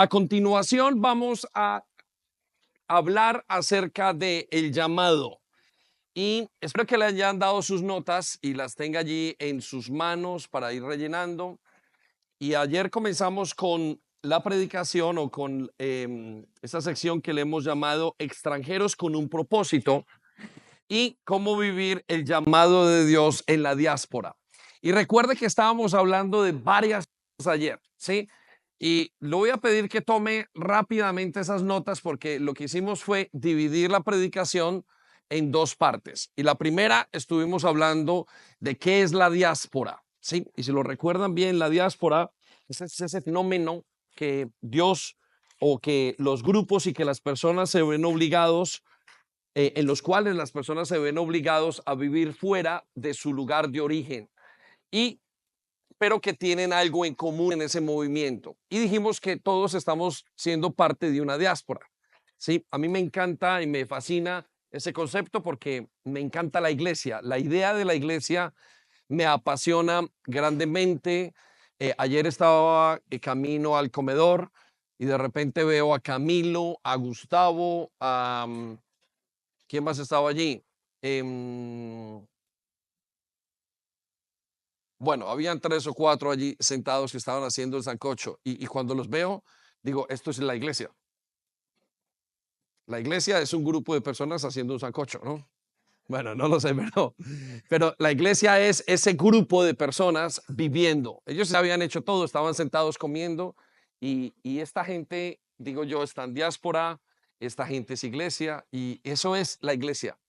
A continuación vamos a hablar acerca de el llamado y espero que le hayan dado sus notas y las tenga allí en sus manos para ir rellenando. Y ayer comenzamos con la predicación o con esta sección que le hemos llamado extranjeros con un propósito y cómo vivir el llamado de Dios en la diáspora. Y recuerde que estábamos hablando de varias cosas ayer, ¿sí? Y le voy a pedir que tome rápidamente esas notas porque lo que hicimos fue dividir la predicación en dos partes. Y la primera estuvimos hablando de qué es la diáspora, ¿sí? Y si lo recuerdan bien, la diáspora es ese fenómeno que Dios o que los grupos y que las personas se ven obligados en los cuales las personas se ven obligados a vivir fuera de su lugar de origen y pero que tienen algo en común en ese movimiento. Y dijimos que todos estamos siendo parte de una diáspora. Sí, a mí me encanta y me fascina ese concepto porque me encanta la iglesia. La idea de la iglesia me apasiona grandemente. Ayer estaba camino al comedor y de repente veo a Camilo, a Gustavo, a ¿quién más estaba allí? Bueno, habían 3 o 4 allí sentados que estaban haciendo el sancocho y cuando los veo, digo, esto es la iglesia. La iglesia es un grupo de personas haciendo un sancocho, ¿no? Bueno, no lo sé, pero la iglesia es ese grupo de personas viviendo. Ellos habían hecho todo, estaban sentados comiendo y esta gente, digo yo, está en diáspora, esta gente es iglesia y eso es la iglesia.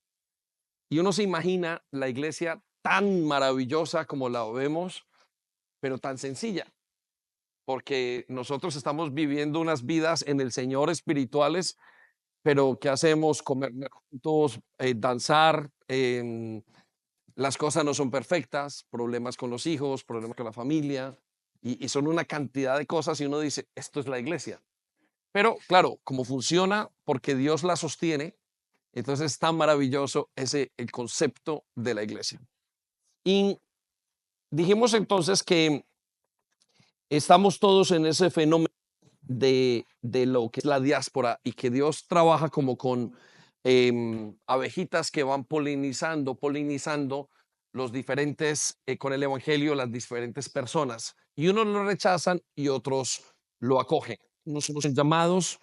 Y uno se imagina la iglesia tan maravillosa como la vemos, pero tan sencilla, porque nosotros estamos viviendo unas vidas en el Señor espirituales, pero ¿qué hacemos? Comer juntos, danzar, las cosas no son perfectas, problemas con los hijos, problemas con la familia, y son una cantidad de cosas y uno dice, esto es la iglesia. Pero claro, como funciona, porque Dios la sostiene, entonces es tan maravilloso el concepto de la iglesia. Y dijimos entonces que estamos todos en ese fenómeno de lo que es la diáspora y que Dios trabaja como con abejitas que van polinizando los diferentes, con el evangelio, las diferentes personas. Y unos lo rechazan y otros lo acogen. Unos son llamados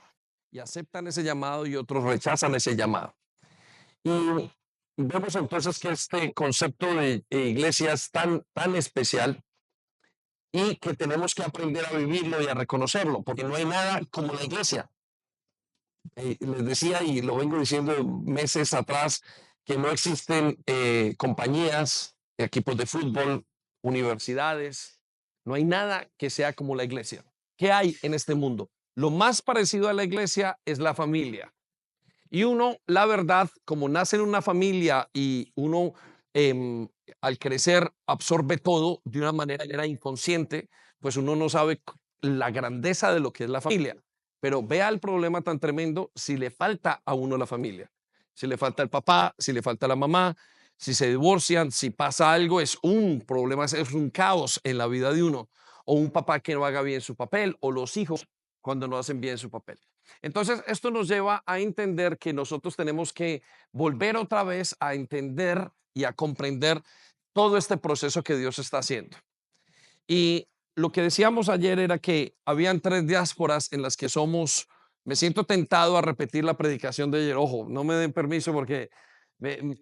y aceptan ese llamado y otros rechazan ese llamado. Y vemos entonces que este concepto de iglesia es tan especial y que tenemos que aprender a vivirlo y a reconocerlo, porque no hay nada como la iglesia. Les decía, y lo vengo diciendo meses atrás, que no existen compañías, equipos de fútbol, universidades, no hay nada que sea como la iglesia. ¿Qué hay en este mundo? Lo más parecido a la iglesia es la familia. Y uno, la verdad, como nace en una familia y uno al crecer absorbe todo de una manera inconsciente, pues uno no sabe la grandeza de lo que es la familia. Pero vea el problema tan tremendo si le falta a uno la familia. Si le falta el papá, si le falta la mamá, si se divorcian, si pasa algo, es un problema, es un caos en la vida de uno. O un papá que no haga bien su papel, o los hijos cuando no hacen bien su papel. Entonces, esto nos lleva a entender que nosotros tenemos que volver otra vez a entender y a comprender todo este proceso que Dios está haciendo. Y lo que decíamos ayer era que habían 3 diásporas en las que somos, me siento tentado a repetir la predicación de ayer. Ojo, no me den permiso porque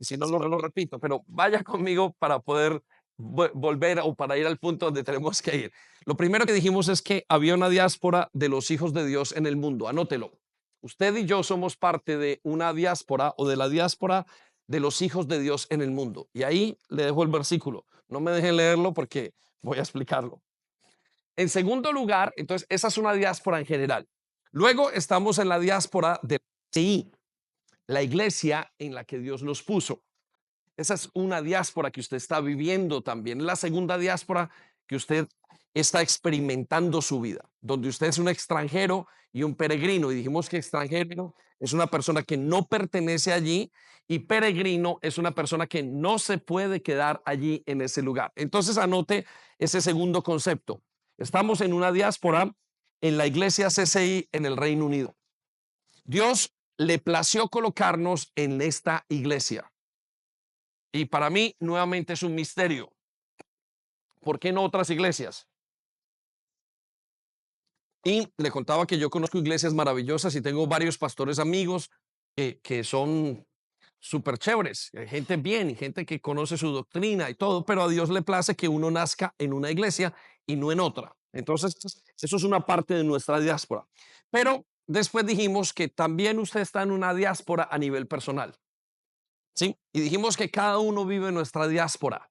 si no lo repito, pero vaya conmigo para poder volver o para ir al punto donde tenemos que ir. Lo primero que dijimos es que había una diáspora de los hijos de Dios en el mundo. Anótelo. Usted y yo somos parte de una diáspora o de la diáspora de los hijos de Dios en el mundo. Y ahí le dejo el versículo. No me dejen leerlo porque voy a explicarlo. En segundo lugar, entonces, esa es una diáspora en general. Luego estamos en la diáspora de la iglesia en la que Dios nos puso. Esa es una diáspora que usted está viviendo también. La segunda diáspora que usted está experimentando su vida, donde usted es un extranjero y un peregrino. Y dijimos que extranjero es una persona que no pertenece allí y peregrino es una persona que no se puede quedar allí en ese lugar. Entonces anote ese segundo concepto. Estamos en una diáspora en la iglesia CCI en el Reino Unido. Dios le plació colocarnos en esta iglesia. Y para mí, nuevamente, es un misterio. ¿Por qué no otras iglesias? Y le contaba que yo conozco iglesias maravillosas y tengo varios pastores amigos que son súper chéveres, gente bien y gente que conoce su doctrina y todo, pero a Dios le place que uno nazca en una iglesia y no en otra. Entonces, eso es una parte de nuestra diáspora. Pero después dijimos que también usted está en una diáspora a nivel personal. ¿Sí? Y dijimos que cada uno vive en nuestra diáspora.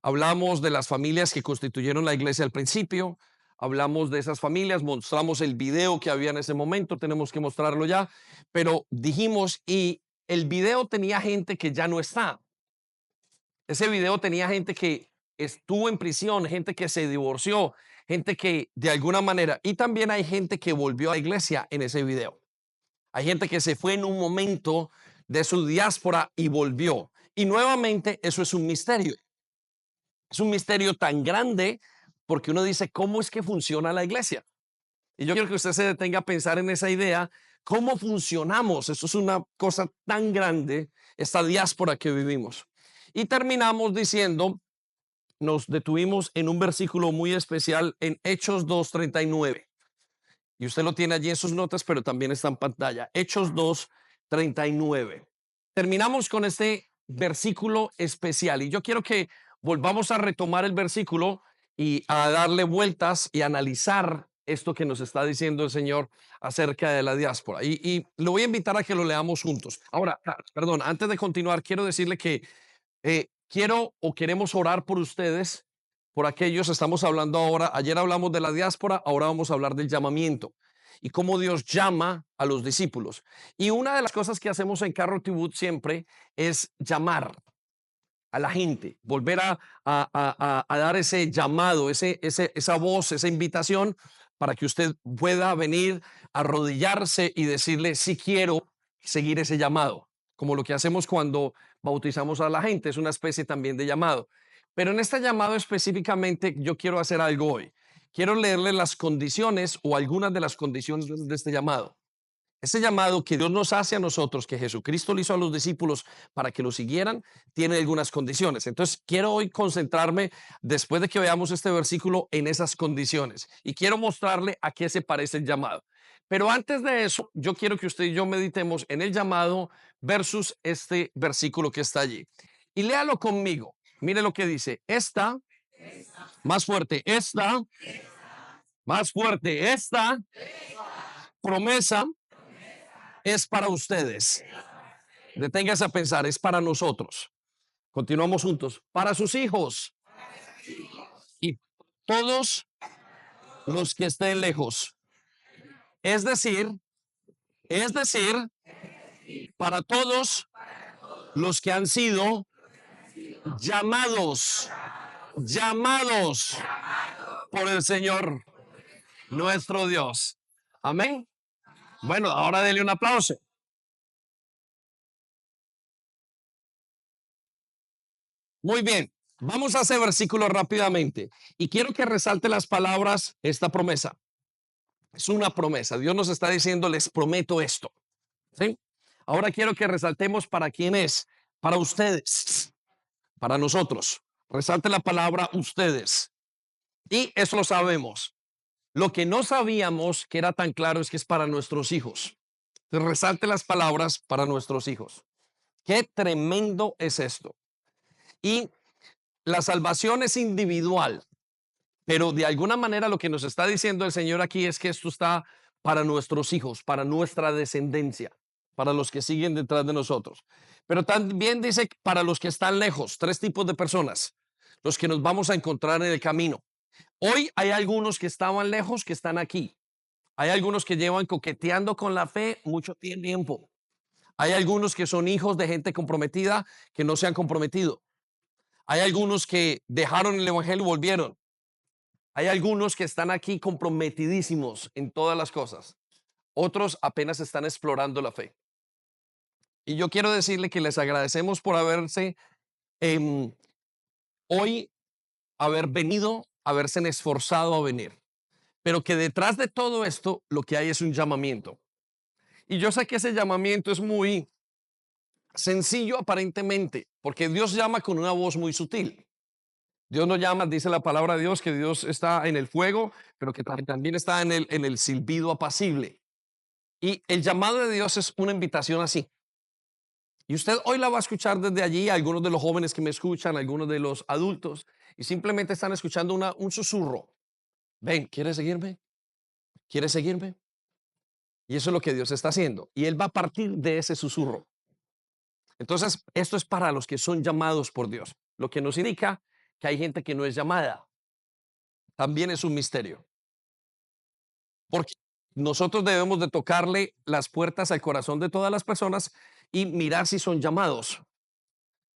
Hablamos de las familias que constituyeron la iglesia al principio, hablamos de esas familias, mostramos el video que había en ese momento, tenemos que mostrarlo ya, pero dijimos, y el video tenía gente que ya no está. Ese video tenía gente que estuvo en prisión, gente que se divorció, gente que de alguna manera, y también hay gente que volvió a la iglesia en ese video. Hay gente que se fue en un momento de su diáspora y volvió. Y nuevamente, eso es un misterio. Es un misterio tan grande porque uno dice, ¿cómo es que funciona la iglesia? Y yo quiero que usted se detenga a pensar en esa idea, ¿cómo funcionamos? Eso es una cosa tan grande, esta diáspora que vivimos. Y terminamos diciendo, nos detuvimos en un versículo muy especial en Hechos 2:39. Y usted lo tiene allí en sus notas, pero también está en pantalla. Hechos 2:39. Terminamos con este versículo especial y yo quiero que volvamos a retomar el versículo y a darle vueltas y analizar esto que nos está diciendo el Señor acerca de la diáspora. Y lo voy a invitar a que lo leamos juntos. Ahora, perdón, antes de continuar, quiero decirle que quiero o queremos orar por ustedes, por aquellos, estamos hablando ahora, ayer hablamos de la diáspora, ahora vamos a hablar del llamamiento y cómo Dios llama a los discípulos. Y una de las cosas que hacemos en Carro Tibut siempre es llamar a la gente, volver a dar ese llamado, esa voz, esa invitación para que usted pueda venir, arrodillarse y decirle si quiero seguir ese llamado, como lo que hacemos cuando bautizamos a la gente, es una especie también de llamado. Pero en este llamado específicamente yo quiero hacer algo hoy. Quiero leerle las condiciones o algunas de las condiciones de este llamado. Ese llamado que Dios nos hace a nosotros, que Jesucristo le hizo a los discípulos para que lo siguieran, tiene algunas condiciones. Entonces, quiero hoy concentrarme, después de que veamos este versículo, en esas condiciones. Y quiero mostrarle a qué se parece el llamado. Pero antes de eso, yo quiero que usted y yo meditemos en el llamado versus este versículo que está allí. Y léalo conmigo. Mire lo que dice. Esta, más fuerte, esta, más fuerte, esta promesa es para ustedes. Deténgase a pensar, es para nosotros. Continuamos juntos. Para sus hijos y todos los que estén lejos. Es decir, es decir, para todos los que han sido llamados, llamados por el Señor nuestro Dios. Amén. Bueno, ahora denle un aplauso. Muy bien, vamos a ese versículo rápidamente y quiero que resalte las palabras, esta promesa. Es una promesa. Dios nos está diciendo, les prometo esto. ¿Sí? Ahora quiero que resaltemos para quién es, para ustedes, para nosotros. Resalte la palabra ustedes. Y eso lo sabemos. Lo que no sabíamos que era tan claro es que es para nuestros hijos. Entonces, resalte las palabras para nuestros hijos. Qué tremendo es esto. Y la salvación es individual, pero de alguna manera lo que nos está diciendo el Señor aquí es que esto está para nuestros hijos, para nuestra descendencia, para los que siguen detrás de nosotros. Pero también dice para los que están lejos, tres tipos de personas, los que nos vamos a encontrar en el camino. Hoy hay algunos que estaban lejos que están aquí. Hay algunos que llevan coqueteando con la fe mucho tiempo. Hay algunos que son hijos de gente comprometida que no se han comprometido. Hay algunos que dejaron el evangelio y volvieron. Hay algunos que están aquí comprometidísimos en todas las cosas. Otros apenas están explorando la fe. Y yo quiero decirle que les agradecemos por haberse hoy, haber venido, haberse esforzado a venir. pero que detrás de todo esto lo que hay es un llamamiento. Y yo sé que ese llamamiento es muy sencillo aparentemente, porque Dios llama con una voz muy sutil. Dios no llama, dice la palabra de Dios, que Dios está en el fuego, pero que también está en el silbido apacible. Y el llamado de Dios es una invitación así. Y usted hoy la va a escuchar desde allí, algunos de los jóvenes que me escuchan, algunos de los adultos, y simplemente están escuchando un susurro. Ven, ¿quieres seguirme? ¿Quieres seguirme? Y eso es lo que Dios está haciendo. Y Él va a partir de ese susurro. Entonces, esto es para los que son llamados por Dios, lo que nos indica que hay gente que no es llamada. También es un misterio, porque nosotros debemos de tocarle las puertas al corazón de todas las personas y mirar si son llamados.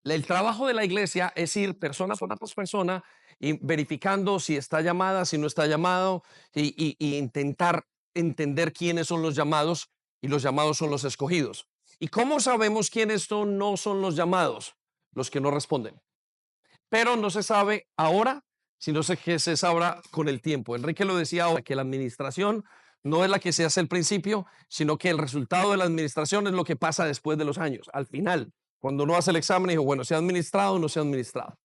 El trabajo de la iglesia es ir persona por persona y verificando si está llamada, si no está llamado y intentar entender quiénes son los llamados y los llamados son los escogidos. ¿Y cómo sabemos quiénes son, no son los llamados? Los que no responden. Pero no se sabe ahora, sino que se sabrá con el tiempo. Enrique lo decía ahora, que la administración no es la que se hace al principio, sino que el resultado de la administración es lo que pasa después de los años, al final, cuando uno hace el examen y dijo, bueno, ¿se ha administrado o no se ha administrado?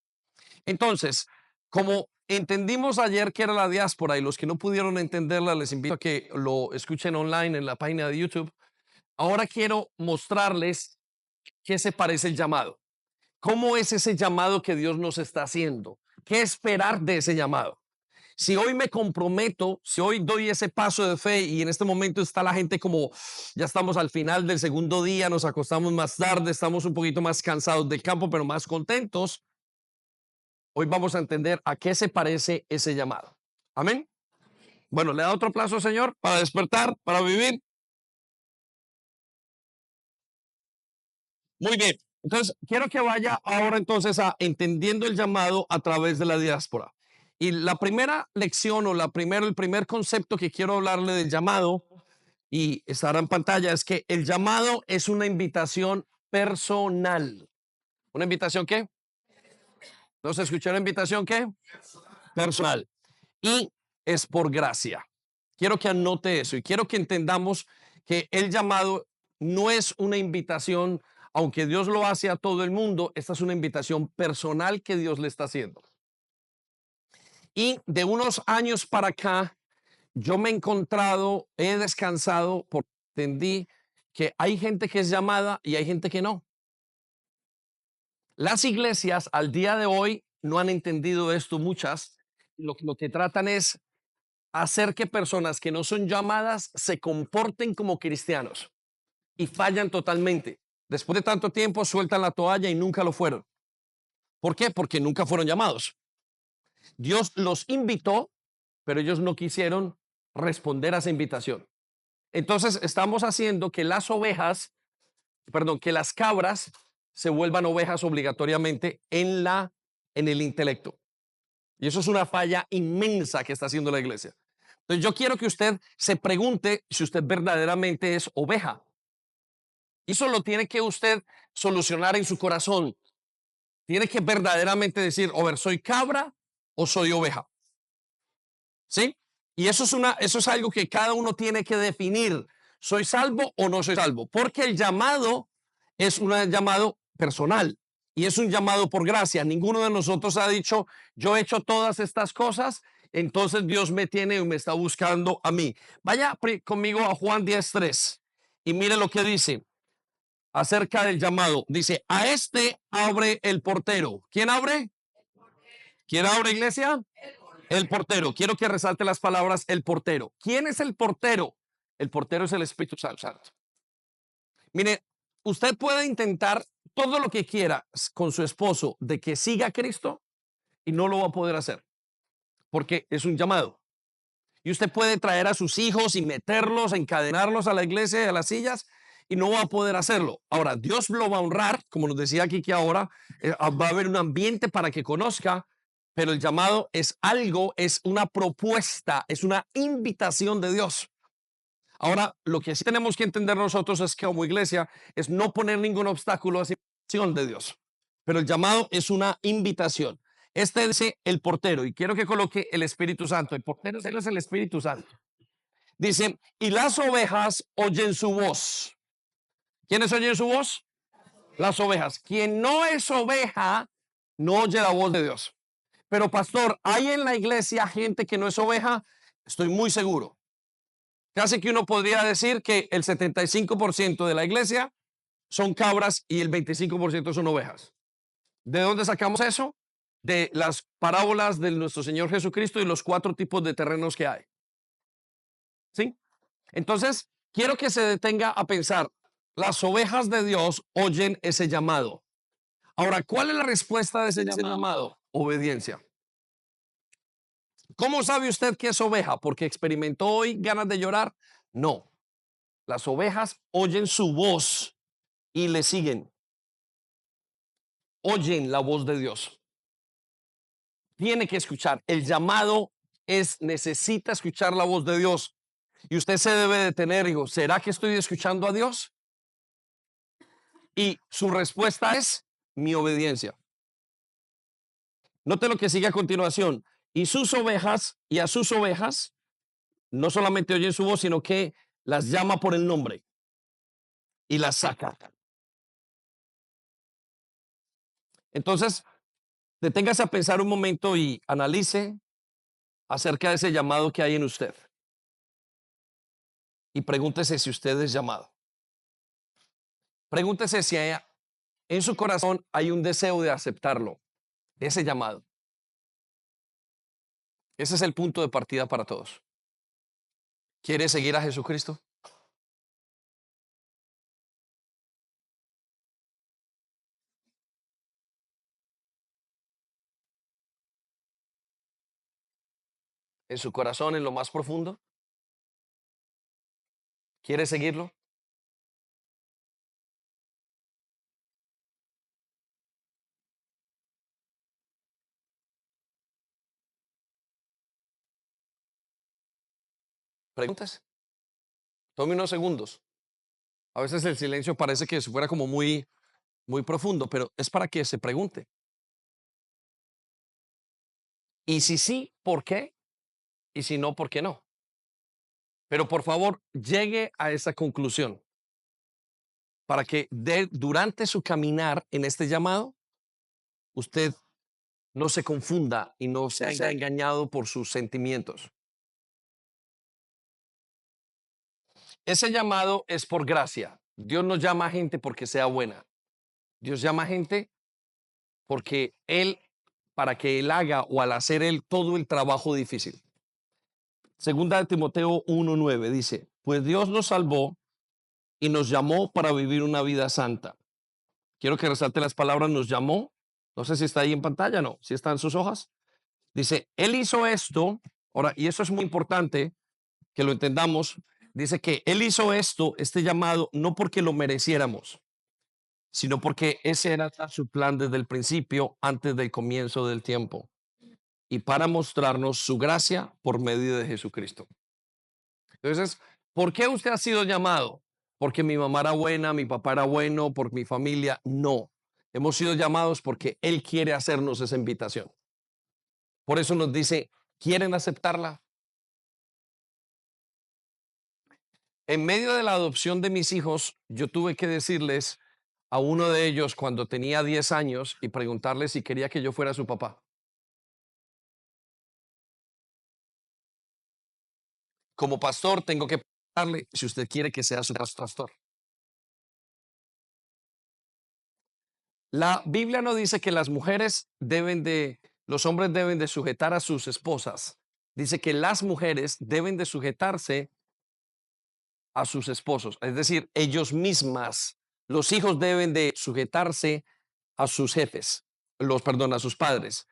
Entonces, como entendimos ayer que era la diáspora y los que no pudieron entenderla, les invito a que lo escuchen online en la página de YouTube. Ahora quiero mostrarles qué se parece el llamado. ¿Cómo es ese llamado que Dios nos está haciendo? ¿Qué esperar de ese llamado? Si hoy me comprometo, si hoy doy ese paso de fe y en este momento está la gente como ya estamos al final del segundo día, nos acostamos más tarde, estamos un poquito más cansados del campo, pero más contentos, hoy vamos a entender a qué se parece ese llamado. Amén. Bueno, le da otro plazo, Señor, para despertar, para vivir. Muy bien. Entonces, quiero que vaya ahora entonces a entendiendo el llamado a través de la diáspora. Y la primera lección o el primer concepto que quiero hablarle del llamado y estará en pantalla es que el llamado es una invitación personal. ¿Una invitación qué? ¿No se escuchó la invitación qué? Personal. Y es por gracia. Quiero que anote eso y quiero que entendamos que el llamado no es una invitación, aunque Dios lo hace a todo el mundo, esta es una invitación personal que Dios le está haciendo. Y de unos años para acá, yo me he encontrado, he descansado porque entendí que hay gente que es llamada y hay gente que no. Las iglesias al día de hoy no han entendido esto, muchas. Lo que tratan es hacer que personas que no son llamadas se comporten como cristianos y fallan totalmente. Después de tanto tiempo sueltan la toalla y nunca lo fueron. ¿Por qué? Porque nunca fueron llamados. Dios los invitó, pero ellos no quisieron responder a esa invitación. Entonces estamos haciendo que las ovejas, perdón, que las cabras se vuelvan ovejas obligatoriamente en el intelecto. Y eso es una falla inmensa que está haciendo la iglesia. Entonces yo quiero que usted se pregunte si usted verdaderamente es oveja. Y eso lo tiene que usted solucionar en su corazón. Tiene que verdaderamente decir, o ver, ¿soy cabra o soy oveja? ¿Sí? Y eso es algo que cada uno tiene que definir. ¿Soy salvo o no soy salvo? Porque el llamado es un llamado personal y es un llamado por gracia. Ninguno de nosotros ha dicho, yo he hecho todas estas cosas, entonces Dios me tiene y me está buscando a mí. Vaya conmigo a Juan 10:3 y mire lo que dice acerca del llamado. Dice, a este abre el portero. ¿Quién abre? ¿Quién abre, iglesia? El portero. Quiero que resalte las palabras el portero. ¿Quién es el portero? El portero es el Espíritu Santo. Mire, usted puede intentar todo lo que quiera con su esposo de que siga a Cristo y no lo va a poder hacer porque es un llamado. Y usted puede traer a sus hijos y meterlos, encadenarlos a la iglesia y a las sillas y no va a poder hacerlo. Ahora, Dios lo va a honrar, como nos decía aquí que ahora va a haber un ambiente para que conozca, pero el llamado es algo, es una propuesta, es una invitación de Dios. Ahora, lo que sí tenemos que entender nosotros es que como iglesia es no poner ningún obstáculo a esa invitación de Dios. Pero el llamado es una invitación. Este dice el portero, y quiero que coloque el Espíritu Santo. El portero él es el Espíritu Santo. Dice, y las ovejas oyen su voz. ¿Quiénes oyen su voz? Las ovejas. Quien no es oveja, no oye la voz de Dios. Pero pastor, ¿hay en la iglesia gente que no es oveja? Estoy muy seguro. Casi que uno podría decir que el 75% de la iglesia son cabras y el 25% son ovejas. ¿De dónde sacamos eso? De las parábolas de nuestro Señor Jesucristo y los 4 tipos de terrenos que hay. ¿Sí? Entonces, quiero que se detenga a pensar, las ovejas de Dios oyen ese llamado. Ahora, ¿cuál es la respuesta de ese llamado? Obediencia. ¿Cómo sabe usted que es oveja? ¿Porque experimentó hoy ganas de llorar? No. Las ovejas oyen su voz y le siguen. Oyen la voz de Dios. Tiene que escuchar. El llamado necesita escuchar la voz de Dios. Y usted se debe detener y digo, ¿será que estoy escuchando a Dios? Y su respuesta es mi obediencia. Note lo que sigue a continuación. Y a sus ovejas, no solamente oyen su voz, sino que las llama por el nombre y las saca. Entonces, deténgase a pensar un momento y analice acerca de ese llamado que hay en usted. Y pregúntese si usted es llamado. Pregúntese si en su corazón hay un deseo de aceptarlo, ese llamado. Ese es el punto de partida para todos. ¿Quiere seguir a Jesucristo? ¿En su corazón, en lo más profundo? ¿Quiere seguirlo? Pregúntese. Tome unos segundos. A veces el silencio parece que fuera como muy, muy profundo, pero es para que se pregunte. Y si sí, ¿por qué? Y si no, ¿por qué no? Pero por favor, llegue a esa conclusión para que durante su caminar en este llamado, usted no se confunda y no sea engañado por sus sentimientos. Ese llamado es por gracia. Dios no llama a gente porque sea buena. Dios llama a gente porque para que Él haga o al hacer Él todo el trabajo difícil. Segunda de Timoteo 1:9 dice, pues Dios nos salvó y nos llamó para vivir una vida santa. Quiero que resalte las palabras nos llamó. No sé si está ahí en pantalla, no, si está en sus hojas. Dice, Él hizo esto. Ahora, y eso es muy importante que lo entendamos. Dice que Él hizo este llamado, no porque lo mereciéramos, sino porque ese era su plan desde el principio, antes del comienzo del tiempo. Y para mostrarnos su gracia por medio de Jesucristo. Entonces, ¿por qué usted ha sido llamado? Porque mi mamá era buena, mi papá era bueno, por mi familia. No. Hemos sido llamados porque Él quiere hacernos esa invitación. Por eso nos dice, ¿quieren aceptarla? En medio de la adopción de mis hijos, yo tuve que decirles a uno de ellos cuando tenía 10 años y preguntarle si quería que yo fuera su papá. Como pastor, tengo que preguntarle si usted quiere que sea su pastor. La Biblia no dice que los hombres deben de sujetar a sus esposas. Dice que las mujeres deben de sujetarse a sus esposos. Es decir, ellos mismas, los hijos deben de sujetarse a sus jefes, a sus padres.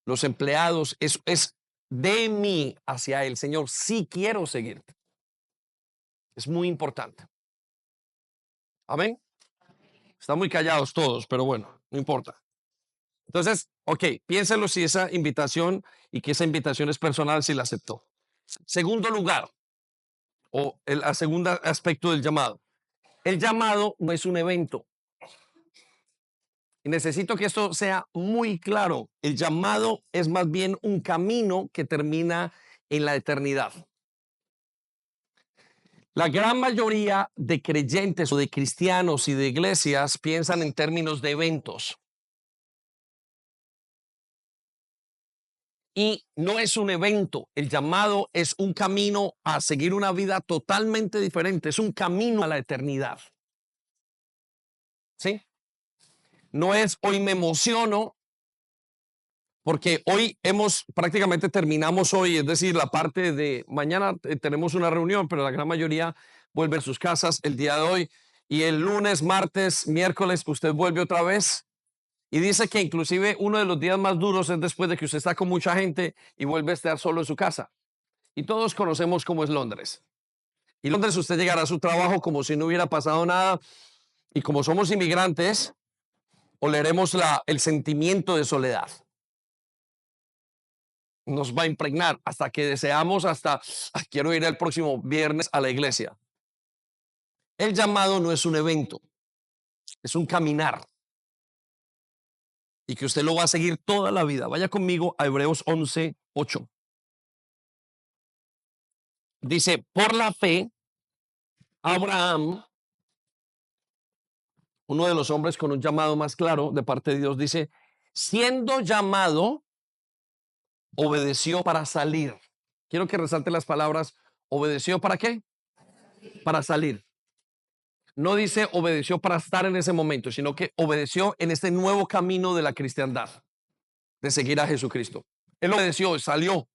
Los empleados, es de mí hacia el Señor. Sí quiero seguirte. Es muy importante. Amén. Están muy callados todos, pero bueno, no importa. Entonces, ok, piénselo si esa invitación y que esa invitación es personal, si la aceptó. Segundo lugar, o el segundo aspecto del llamado. El llamado no es un evento. Y necesito que esto sea muy claro. El llamado es más bien un camino que termina en la eternidad. La gran mayoría de creyentes o de cristianos y de iglesias piensan en términos de eventos. Y no es un evento, el llamado es un camino a seguir una vida totalmente diferente, es un camino a la eternidad. ¿Sí? No es hoy me emociono porque hoy prácticamente terminamos hoy, es decir, la parte de mañana tenemos una reunión, pero la gran mayoría vuelve a sus casas el día de hoy y el lunes, martes, miércoles usted vuelve otra vez y dice que inclusive uno de los días más duros es después de que usted está con mucha gente y vuelve a estar solo en su casa. Y todos conocemos cómo es Londres. Y Londres usted llegará a su trabajo como si no hubiera pasado nada y como somos inmigrantes, oleremos el sentimiento de soledad. Nos va a impregnar hasta que deseamos quiero ir el próximo viernes a la iglesia. El llamado no es un evento, es un caminar y que usted lo va a seguir toda la vida. Vaya conmigo a Hebreos 11:8. Dice, por la fe, Abraham, uno de los hombres con un llamado más claro de parte de Dios, dice, siendo llamado, obedeció para salir. Quiero que resalte las palabras, obedeció para qué? Para salir. No dice obedeció para estar en ese momento, sino que obedeció en este nuevo camino de la cristiandad, de seguir a Jesucristo. Él obedeció, salió.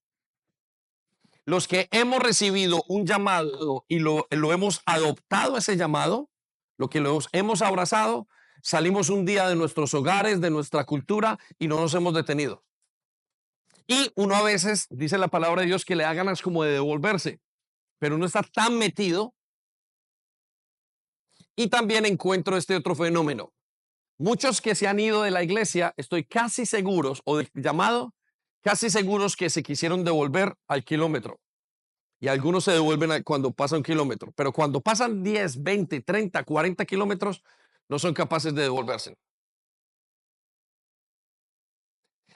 Los que hemos recibido un llamado y lo hemos adoptado ese llamado, lo que los hemos abrazado, salimos un día de nuestros hogares, de nuestra cultura y no nos hemos detenido. Y uno a veces dice la palabra de Dios que le da ganas como de devolverse, pero uno está tan metido. Y también encuentro este otro fenómeno. Muchos que se han ido de la iglesia, estoy casi seguros, o del llamado, casi seguros que se quisieron devolver al kilómetro. Y algunos se devuelven cuando pasa un kilómetro, pero cuando pasan 10, 20, 30, 40 kilómetros, no son capaces de devolverse.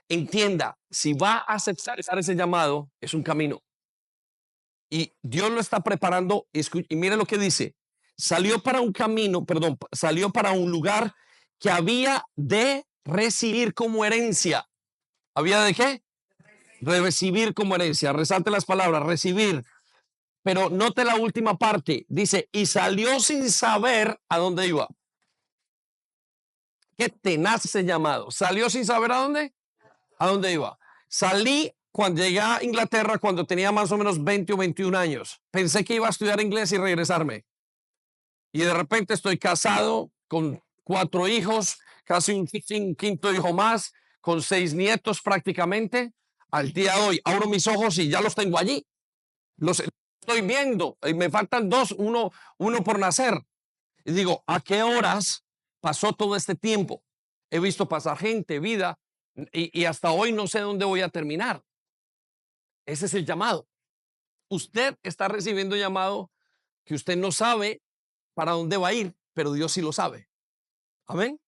Entienda, si va a aceptar ese llamado, es un camino. Y Dios lo está preparando. Y mire lo que dice. Salió para un camino, perdón, salió para un lugar que había de recibir como herencia. ¿Había de qué? De recibir como herencia. Resalte las palabras, recibir. Pero note la última parte. Dice, y salió sin saber a dónde iba. Qué tenaz ese llamado. Salió sin saber a dónde. ¿A dónde iba? Salí cuando llegué a Inglaterra cuando tenía más o menos 20 o 21 años. Pensé que iba a estudiar inglés y regresarme. Y de repente estoy casado con 4 hijos, casi un quinto hijo más, con 6 nietos prácticamente. Al día de hoy abro mis ojos y ya los tengo allí. Los estoy viendo y me faltan 2, uno por nacer. Y digo, ¿a qué horas pasó todo este tiempo? He visto pasar gente, vida, y hasta hoy no sé dónde voy a terminar. Ese es el llamado. Usted está recibiendo llamado que usted no sabe para dónde va a ir, pero Dios sí lo sabe. Amén.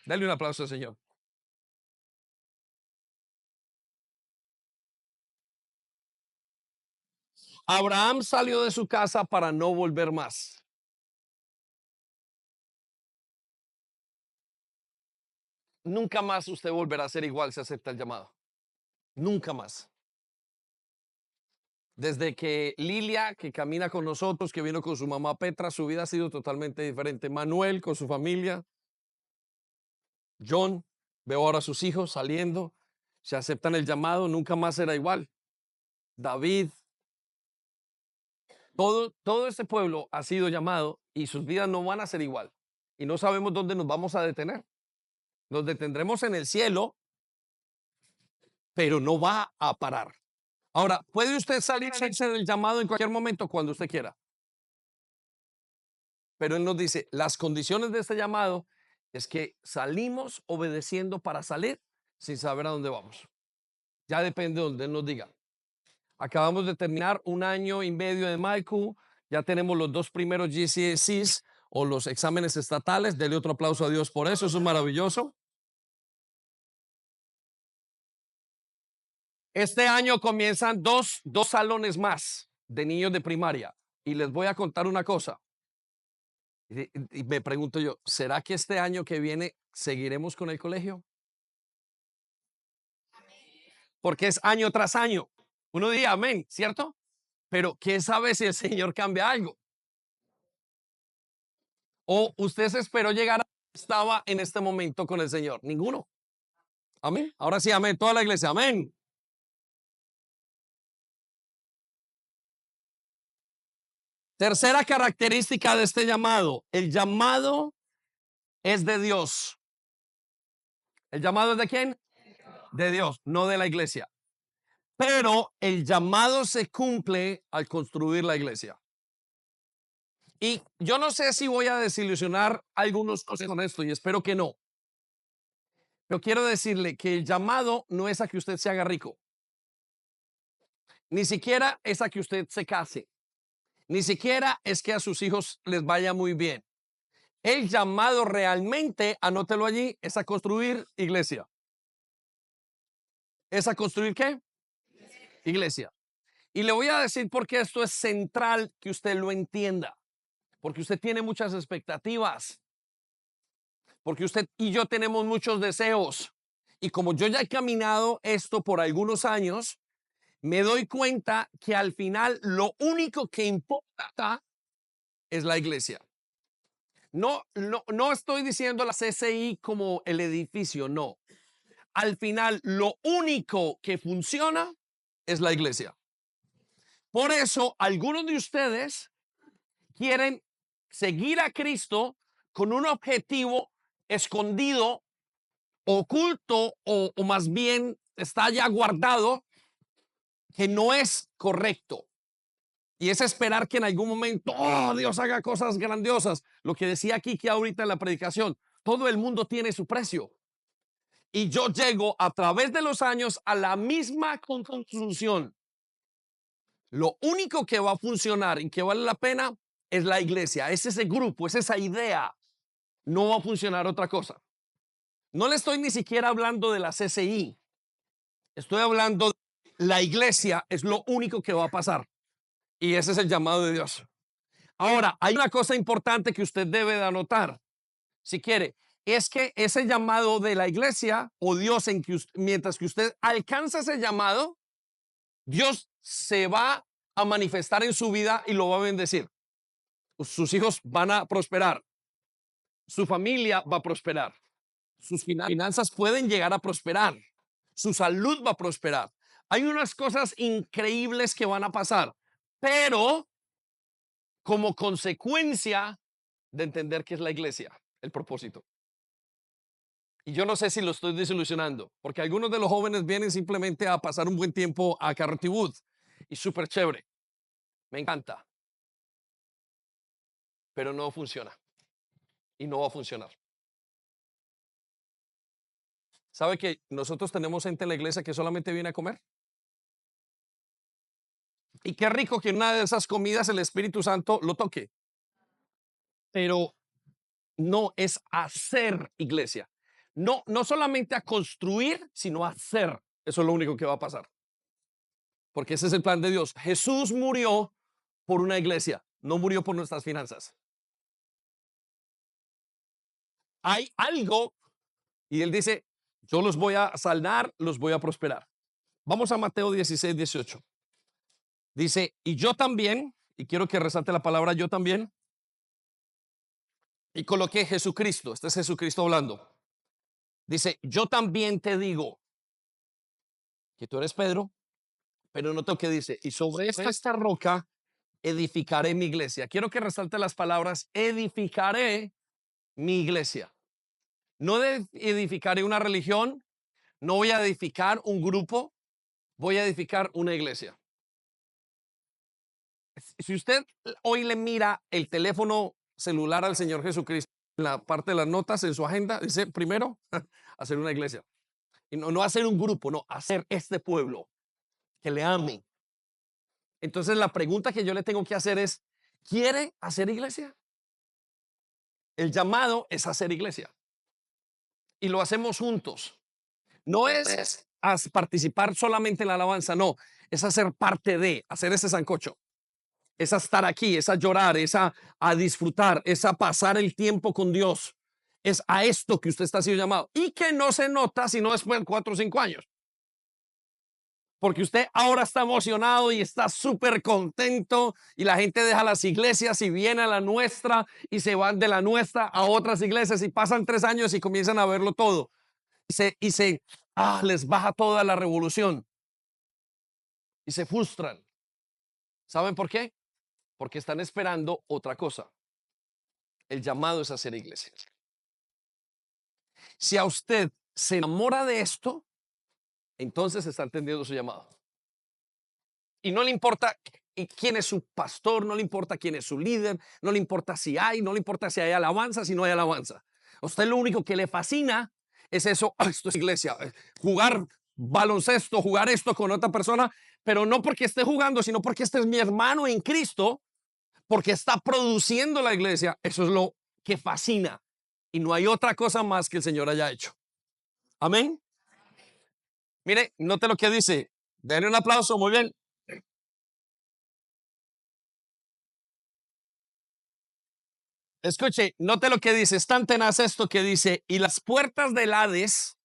Dale un aplauso al Señor. Abraham salió de su casa para no volver más. Nunca más usted volverá a ser igual si acepta el llamado. Nunca más. Desde que Lilia, que camina con nosotros, que vino con su mamá Petra, su vida ha sido totalmente diferente. Manuel con su familia. John, veo ahora a sus hijos saliendo. Se aceptan el llamado, nunca más será igual. David, todo este pueblo ha sido llamado y sus vidas no van a ser igual. Y no sabemos dónde nos vamos a detener. Nos detendremos en el cielo, pero no va a parar. Ahora, ¿puede usted salirse del llamado en cualquier momento cuando usted quiera? Pero Él nos dice, las condiciones de este llamado es que salimos obedeciendo para salir sin saber a dónde vamos. Ya depende de donde Él nos diga. Acabamos de terminar 1 año y medio de MyQ. Ya tenemos los 2 primeros GCSEs o los exámenes estatales. Dele otro aplauso a Dios por eso. Eso es maravilloso. Este año comienzan dos salones más de niños de primaria. Y les voy a contar una cosa. Y me pregunto yo, ¿será que este año que viene seguiremos con el colegio? Porque es año tras año. Uno diría amén, ¿cierto? Pero ¿quién sabe si el Señor cambia algo? ¿O usted se esperó llegar a estaba en este momento con el Señor? Ninguno. Amén. Ahora sí, amén. Toda la iglesia, amén. Tercera característica de este llamado. El llamado es de Dios. ¿El llamado es de quién? De Dios, no de la iglesia. Pero el llamado se cumple al construir la iglesia. Y yo no sé si voy a desilusionar a algunos con esto y espero que no. Pero quiero decirle que el llamado no es a que usted se haga rico. Ni siquiera es a que usted se case. Ni siquiera es que a sus hijos les vaya muy bien. El llamado realmente, anótelo allí, es a construir iglesia. ¿Es a construir qué? Iglesia. Y le voy a decir por qué esto es central que usted lo entienda. Porque usted tiene muchas expectativas. Porque usted y yo tenemos muchos deseos. Y como yo ya he caminado esto por algunos años, me doy cuenta que al final lo único que importa es la iglesia. No estoy diciendo la CCI como el edificio, no. Al final, lo único que funciona es la iglesia. Por eso, algunos de ustedes quieren seguir a Cristo con un objetivo escondido, oculto o más bien está ya guardado, que no es correcto. Y es esperar que en algún momento, oh, Dios haga cosas grandiosas. Lo que decía aquí que ahorita en la predicación, todo el mundo tiene su precio. Y yo llego a través de los años a la misma conclusión. Lo único que va a funcionar y que vale la pena es la iglesia, es ese grupo, es esa idea. No va a funcionar otra cosa. No le estoy ni siquiera hablando de la CCI. Estoy hablando de la iglesia, es lo único que va a pasar. Y ese es el llamado de Dios. Ahora, hay una cosa importante que usted debe de anotar, si quiere, es que ese llamado de la iglesia o Dios, mientras que usted alcanza ese llamado, Dios se va a manifestar en su vida y lo va a bendecir. Sus hijos van a prosperar, su familia va a prosperar, sus finanzas pueden llegar a prosperar, su salud va a prosperar. Hay unas cosas increíbles que van a pasar, pero como consecuencia de entender que es la iglesia, el propósito. Y yo no sé si lo estoy desilusionando, porque algunos de los jóvenes vienen simplemente a pasar un buen tiempo a Carretibud y súper chévere. Me encanta, pero no funciona y no va a funcionar. ¿Sabe que nosotros tenemos gente en la iglesia que solamente viene a comer? Y qué rico que en una de esas comidas el Espíritu Santo lo toque, pero no es hacer iglesia. No solamente a construir, sino a hacer. Eso es lo único que va a pasar. Porque ese es el plan de Dios. Jesús murió por una iglesia, no murió por nuestras finanzas. Hay algo, y él dice, yo los voy a saldar, los voy a prosperar. Vamos a Mateo 16, 18. Dice, y yo también, y quiero que resalte la palabra yo también, y coloqué Jesucristo, este es Jesucristo hablando. Dice, yo también te digo que tú eres Pedro, pero no que dice, y sobre esta roca edificaré mi iglesia. Quiero que resalte las palabras, edificaré mi iglesia. No edificaré una religión, no voy a edificar un grupo, voy a edificar una iglesia. Si usted hoy le mira el teléfono celular al Señor Jesucristo, en la parte de las notas, en su agenda, dice primero, hacer una iglesia. Y no hacer un grupo, no, hacer este pueblo que le ame. Entonces la pregunta que yo le tengo que hacer es, ¿quiere hacer iglesia? El llamado es hacer iglesia. Y lo hacemos juntos. No es a participar solamente en la alabanza, no, es hacer parte de, hacer ese sancocho, es a estar aquí, es a llorar, es a disfrutar, es a pasar el tiempo con Dios, es a esto que usted está siendo llamado y que no se nota sino después de 4 o 5 años. Porque usted ahora está emocionado y está súper contento y la gente deja las iglesias y viene a la nuestra y se van de la nuestra a otras iglesias y pasan 3 años y comienzan a verlo todo y les baja toda la revolución y se frustran. ¿Saben por qué? Porque están esperando otra cosa. El llamado es hacer iglesia. Si a usted se enamora de esto, entonces está entendiendo su llamado. Y no le importa quién es su pastor, no le importa quién es su líder, no le importa no le importa si hay alabanza, si no hay alabanza. A usted lo único que le fascina es eso, esto es iglesia, jugar baloncesto, jugar esto con otra persona, pero no porque esté jugando, sino porque este es mi hermano en Cristo, porque está produciendo la iglesia. Eso es lo que fascina. Y no hay otra cosa más que el Señor haya hecho. Amén. Mire, note lo que dice. Denle un aplauso, muy bien. Escuche, note lo que dice, es tan tenaz esto que dice, y las puertas del Hades,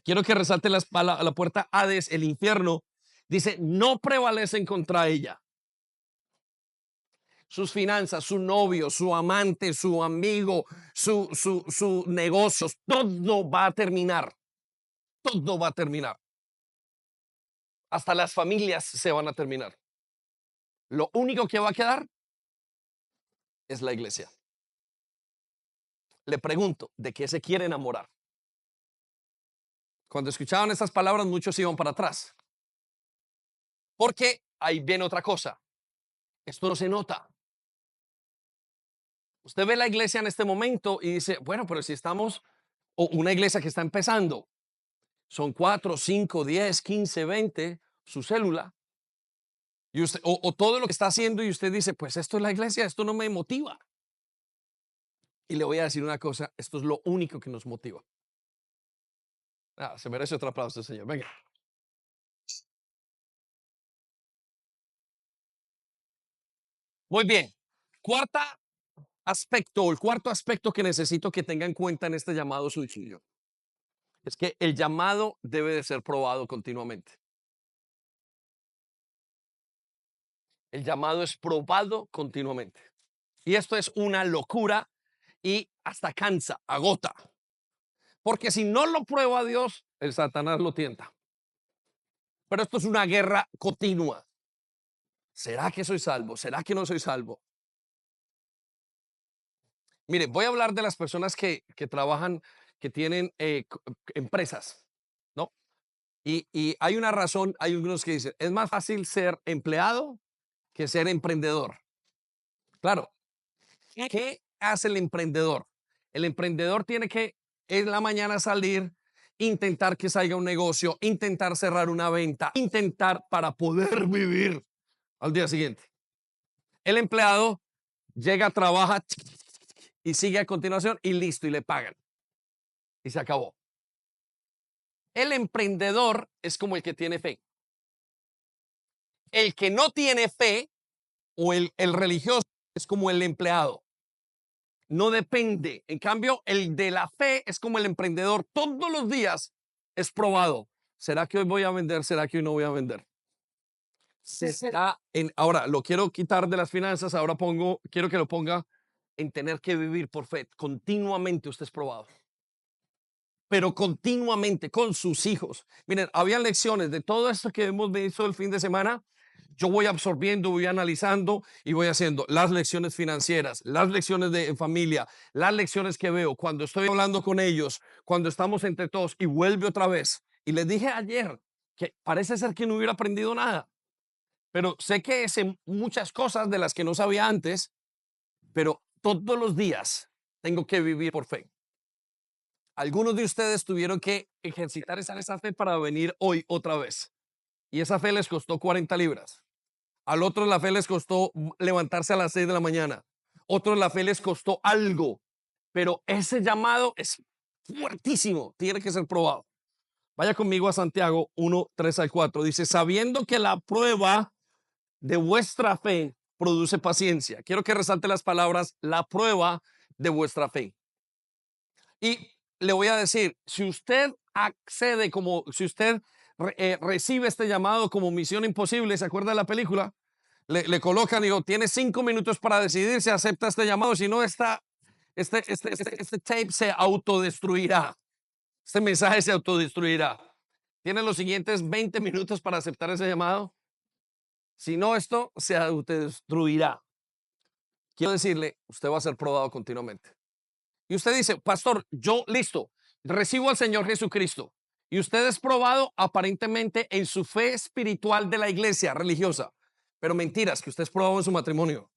quiero que resalte la puerta Hades, el infierno, dice, no prevalecen contra ella. Sus finanzas, su novio, su amante, su amigo, su negocios, todo va a terminar. Todo va a terminar. Hasta las familias se van a terminar. Lo único que va a quedar es la iglesia. Le pregunto, ¿de qué se quiere enamorar? Cuando escuchaban estas palabras, muchos iban para atrás. Porque ahí viene otra cosa. Esto no se nota. Usted ve la iglesia en este momento y dice, bueno, pero si estamos, o una iglesia que está empezando, son 4, 5, 10, 15, 20, su célula, y usted, o todo lo que está haciendo y usted dice, pues esto es la iglesia, esto no me motiva. Y le voy a decir una cosa, esto es lo único que nos motiva. Se merece otro aplauso, señor. Venga. Muy bien. El cuarto aspecto que necesito que tenga en cuenta en este llamado suyo es que el llamado debe de ser probado continuamente. El llamado es probado continuamente. Y esto es una locura y hasta cansa, agota. Porque si no lo prueba Dios, el Satanás lo tienta. Pero esto es una guerra continua. ¿Será que soy salvo? ¿Será que no soy salvo? Mire, voy a hablar de las personas que trabajan, que tienen empresas, ¿no? Y hay una razón, hay unos que dicen, es más fácil ser empleado que ser emprendedor. Claro, ¿qué hace el emprendedor? El emprendedor tiene que en la mañana salir, intentar que salga un negocio, intentar cerrar una venta, intentar para poder vivir al día siguiente. El empleado llega, trabaja y sigue a continuación y listo, y le pagan. Y se acabó. El emprendedor es como el que tiene fe. El que no tiene fe o el religioso es como el empleado. No depende. En cambio, el de la fe es como el emprendedor. Todos los días es probado. ¿Será que hoy voy a vender? ¿Será que hoy no voy a vender? Ahora lo quiero quitar de las finanzas. Ahora quiero que lo ponga en tener que vivir por fe. Continuamente usted es probado. Pero continuamente con sus hijos. Miren, había lecciones de todo esto que hemos visto el fin de semana. Yo voy absorbiendo, voy analizando y voy haciendo las lecciones financieras, las lecciones de familia, las lecciones que veo cuando estoy hablando con ellos, cuando estamos entre todos y vuelve otra vez. Y les dije ayer que parece ser que no hubiera aprendido nada, pero sé que sé muchas cosas de las que no sabía antes, pero todos los días tengo que vivir por fe. Algunos de ustedes tuvieron que ejercitar esa fe para venir hoy otra vez. Y esa fe les costó 40 libras. Al otro la fe les costó levantarse a las 6 de la mañana. Otros la fe les costó algo. Pero ese llamado es fuertísimo. Tiene que ser probado. Vaya conmigo a Santiago 1, 3 al 4. Dice, sabiendo que la prueba de vuestra fe produce paciencia. Quiero que resalte las palabras, la prueba de vuestra fe. Y le voy a decir, si usted accede si usted recibe este llamado como misión imposible, ¿se acuerda de la película? Le colocan, digo, tiene 5 minutos para decidir si acepta este llamado, si no, este tape se autodestruirá. Este mensaje se autodestruirá. Tiene los siguientes 20 minutos para aceptar ese llamado. Si no, esto se autodestruirá. Quiero decirle, usted va a ser probado continuamente. Y usted dice, pastor, yo listo, recibo al Señor Jesucristo. Y usted es probado aparentemente en su fe espiritual de la iglesia religiosa. Pero mentiras, que usted es probado en su matrimonio.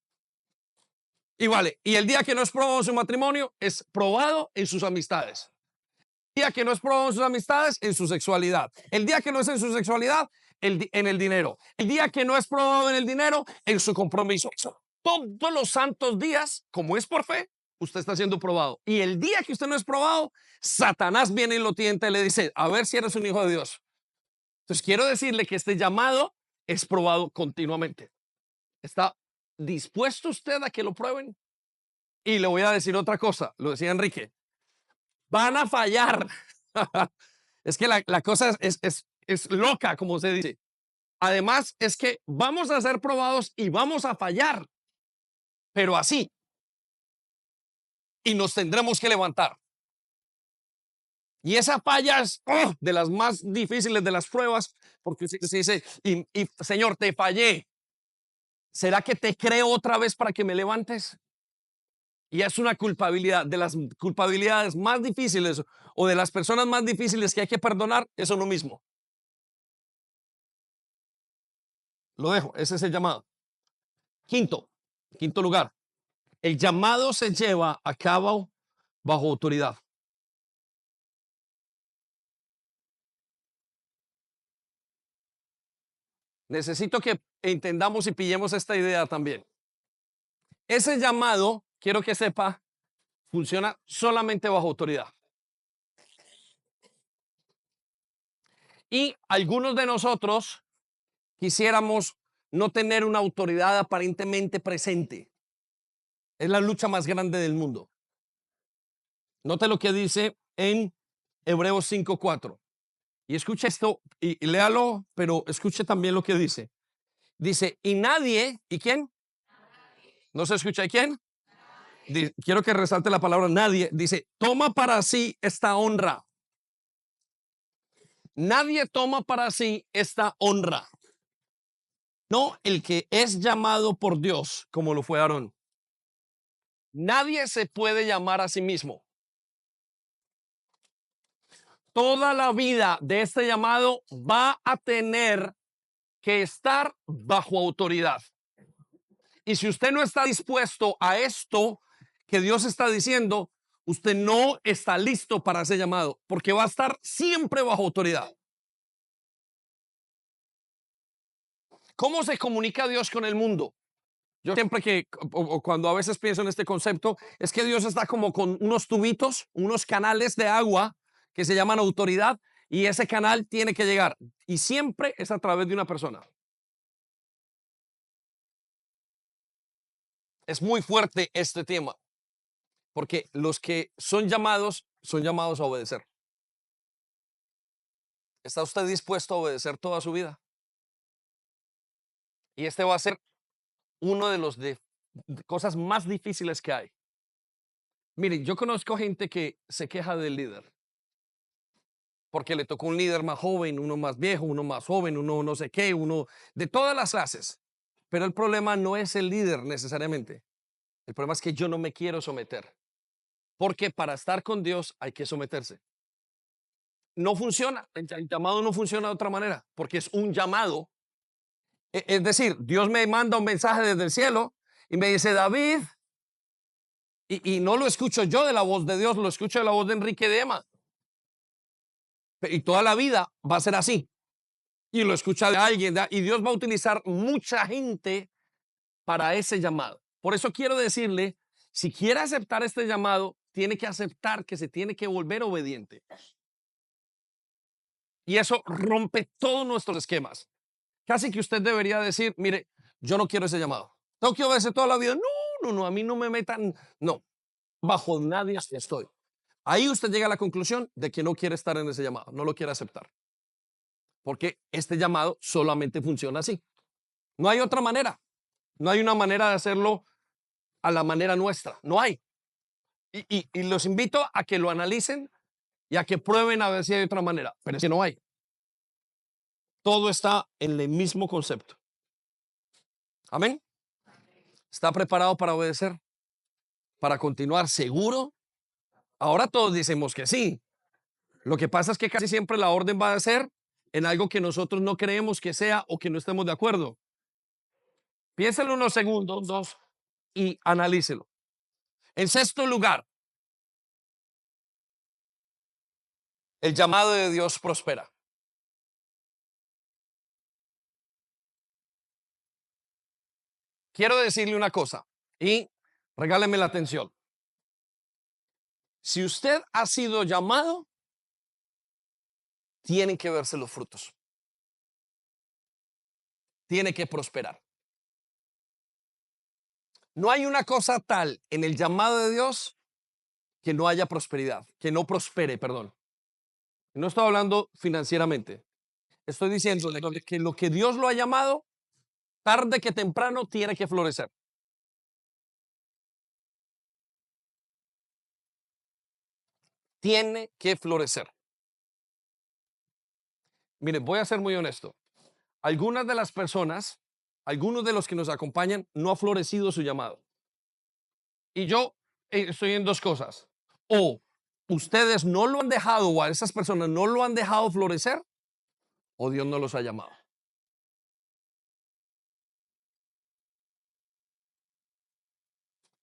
Y vale, y el día que no es probado en su matrimonio, es probado en sus amistades. El día que no es probado en sus amistades, en su sexualidad. El día que no es en su sexualidad, en el dinero. El día que no es probado en el dinero, en su compromiso. Todos los santos días, como es por fe, usted está siendo probado. Y el día que usted no es probado, Satanás viene y lo tienta y le dice, a ver si eres un hijo de Dios. Entonces quiero decirle que este llamado es probado continuamente. ¿Está dispuesto usted a que lo prueben? Y le voy a decir otra cosa, lo decía Enrique, van a fallar. Es que la cosa es loca, como se dice. Además, es que vamos a ser probados y vamos a fallar, pero así. Y nos tendremos que levantar. Y esa falla es de las más difíciles de las pruebas, porque se dice, y Señor, te fallé. ¿Será que te creo otra vez para que me levantes? Y es una culpabilidad, de las culpabilidades más difíciles o de las personas más difíciles que hay que perdonar, eso lo mismo. Lo dejo, ese es el llamado. Quinto lugar, el llamado se lleva a cabo bajo autoridad. Necesito que entendamos y pillemos esta idea también. Ese llamado, quiero que sepa, funciona solamente bajo autoridad. Y algunos de nosotros quisiéramos no tener una autoridad aparentemente presente. Es la lucha más grande del mundo. Note lo que dice en Hebreos 5:4. Y escuche esto y léalo, pero escuche también lo que dice. Dice, y nadie, ¿y quién? ¿No se escucha? ¿Y quién? Quiero que resalte la palabra nadie. Dice, toma para sí esta honra. Nadie toma para sí esta honra. No el que es llamado por Dios, como lo fue Aarón. Nadie se puede llamar a sí mismo. Toda la vida de este llamado va a tener que estar bajo autoridad. Y si usted no está dispuesto a esto que Dios está diciendo, usted no está listo para ese llamado, porque va a estar siempre bajo autoridad. ¿Cómo se comunica Dios con el mundo? Yo siempre o cuando a veces pienso en este concepto, es que Dios está como con unos tubitos, unos canales de agua que se llaman autoridad, y ese canal tiene que llegar, y siempre es a través de una persona. Es muy fuerte este tema, porque los que son llamados a obedecer. ¿Está usted dispuesto a obedecer toda su vida? Y este va a ser uno de los de cosas más difíciles que hay. Miren, yo conozco gente que se queja del líder, porque le tocó un líder más joven, uno más viejo, uno más joven, uno no sé qué, uno de todas las clases. Pero el problema no es el líder necesariamente. El problema es que yo no me quiero someter, porque para estar con Dios hay que someterse. No funciona, el llamado no funciona de otra manera, porque es un llamado. Es decir, Dios me manda un mensaje desde el cielo y me dice, David, y no lo escucho yo de la voz de Dios, lo escucho de la voz de Enrique de Emma. Y toda la vida va a ser así. Y lo escucha de alguien, y Dios va a utilizar mucha gente para ese llamado. Por eso quiero decirle, si quiere aceptar este llamado, tiene que aceptar que se tiene que volver obediente. Y eso rompe todos nuestros esquemas. Casi que usted debería decir, mire, yo no quiero ese llamado. Tengo que obedecer toda la vida. No, no, no, a mí no me metan. No, bajo nadie estoy. Ahí usted llega a la conclusión de que no quiere estar en ese llamado, no lo quiere aceptar. Porque este llamado solamente funciona así. No hay otra manera. No hay una manera de hacerlo a la manera nuestra. No hay. Y los invito a que lo analicen y a que prueben a ver si hay otra manera. Pero es que no hay. Todo está en el mismo concepto. Amén. ¿Está preparado para obedecer? ¿Para continuar seguro? Ahora todos decimos que sí. Lo que pasa es que casi siempre la orden va a ser en algo que nosotros no creemos que sea o que no estemos de acuerdo. Piénselo unos segundos, dos, y analícelo. En sexto lugar, el llamado de Dios prospera. Quiero decirle una cosa y regáleme la atención. Si usted ha sido llamado, tienen que verse los frutos. Tiene que prosperar. No hay una cosa tal en el llamado de Dios que no haya prosperidad, que no prospere, perdón. No estoy hablando financieramente. Estoy diciendo que lo que Dios lo ha llamado, tarde que temprano, tiene que florecer. Tiene que florecer. Miren, voy a ser muy honesto. Algunas de las personas, algunos de los que nos acompañan, no ha florecido su llamado. Y yo estoy en dos cosas. O ustedes no lo han dejado, o a esas personas no lo han dejado florecer, o Dios no los ha llamado.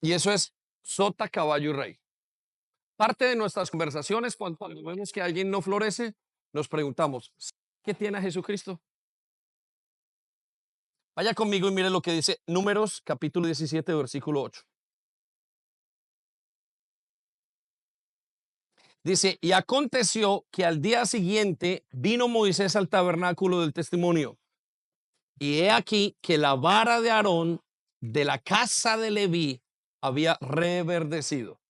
Y eso es sota, caballo y rey. Parte de nuestras conversaciones, cuando vemos que alguien no florece, nos preguntamos, ¿qué tiene a Jesucristo? Vaya conmigo y mire lo que dice Números capítulo 17, versículo 8. Dice, y aconteció que al día siguiente vino Moisés al tabernáculo del testimonio. Y he aquí que la vara de Aarón de la casa de Leví había reverdecido.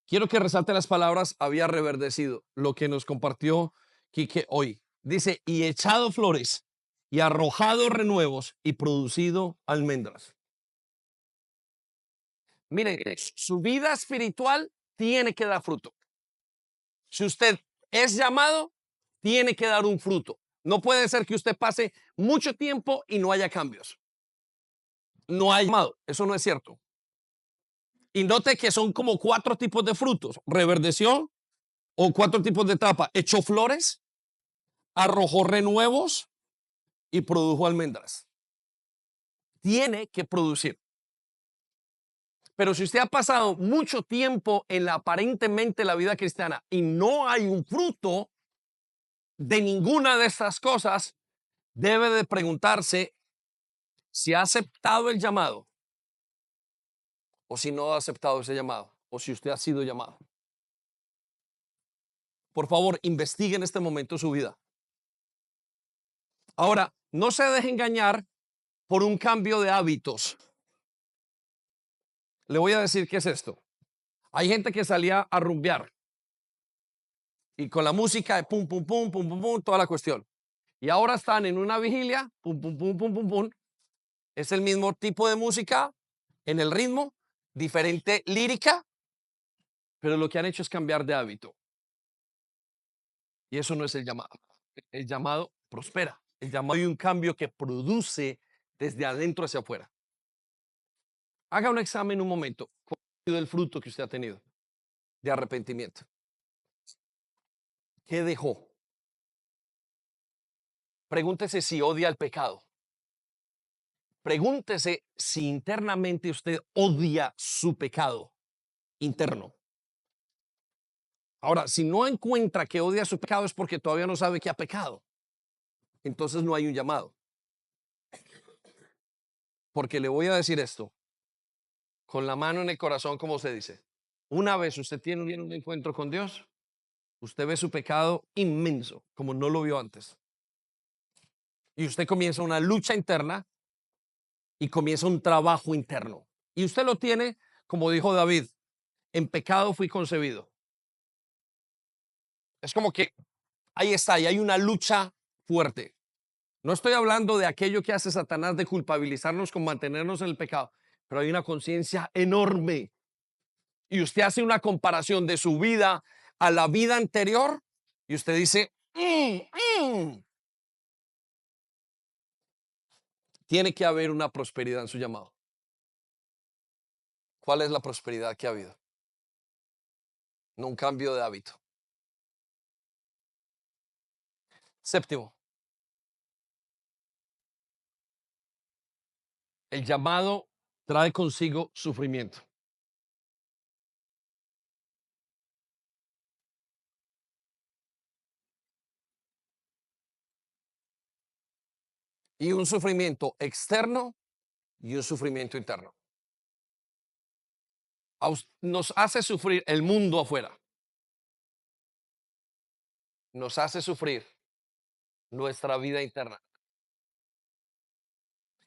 Quiero que resalte las palabras había reverdecido, lo que nos compartió Quique hoy. Dice, y echado flores, y arrojado renuevos, y producido almendras. Miren, su vida espiritual tiene que dar fruto. Si usted es llamado, tiene que dar un fruto. No puede ser que usted pase mucho tiempo y no haya cambios. No hay llamado, eso no es cierto. Y note que son como cuatro tipos de frutos. Reverdeció, o cuatro tipos de etapa. Echó flores, arrojó renuevos y produjo almendras. Tiene que producir. Pero si usted ha pasado mucho tiempo en aparentemente la vida cristiana y no hay un fruto de ninguna de estas cosas, debe de preguntarse si ha aceptado el llamado o si no ha aceptado ese llamado o si usted ha sido llamado. Por favor, investigue en este momento su vida. Ahora, no se deje engañar por un cambio de hábitos. Le voy a decir qué es esto. Hay gente que salía a rumbear y con la música de pum, pum, pum, pum, pum, pum, toda la cuestión. Y ahora están en una vigilia, pum, pum, pum, pum, pum, pum. Es el mismo tipo de música, en el ritmo, diferente lírica, pero lo que han hecho es cambiar de hábito. Y eso no es el llamado. El llamado prospera. El llamado hay un cambio que produce desde adentro hacia afuera. Haga un examen un momento. ¿Cuál ha sido el fruto que usted ha tenido de arrepentimiento? ¿Qué dejó? Pregúntese si odia el pecado. Pregúntese si internamente usted odia su pecado interno. Ahora, si no encuentra que odia su pecado es porque todavía no sabe que ha pecado. Entonces no hay un llamado. Porque le voy a decir esto, con la mano en el corazón, como se dice. Una vez usted tiene un encuentro con Dios, usted ve su pecado inmenso, como no lo vio antes. Y usted comienza una lucha interna y comienza un trabajo interno. Y usted lo tiene, como dijo David, en pecado fui concebido. Es como que ahí está, y hay una lucha fuerte. No estoy hablando de aquello que hace Satanás de culpabilizarnos con mantenernos en el pecado, pero hay una conciencia enorme. Y usted hace una comparación de su vida a la vida anterior y usted dice, tiene que haber una prosperidad en su llamado. ¿Cuál es la prosperidad que ha habido? No un cambio de hábito. Séptimo, el llamado trae consigo sufrimiento. Y un sufrimiento externo y un sufrimiento interno. Nos hace sufrir el mundo afuera. Nos hace sufrir nuestra vida interna.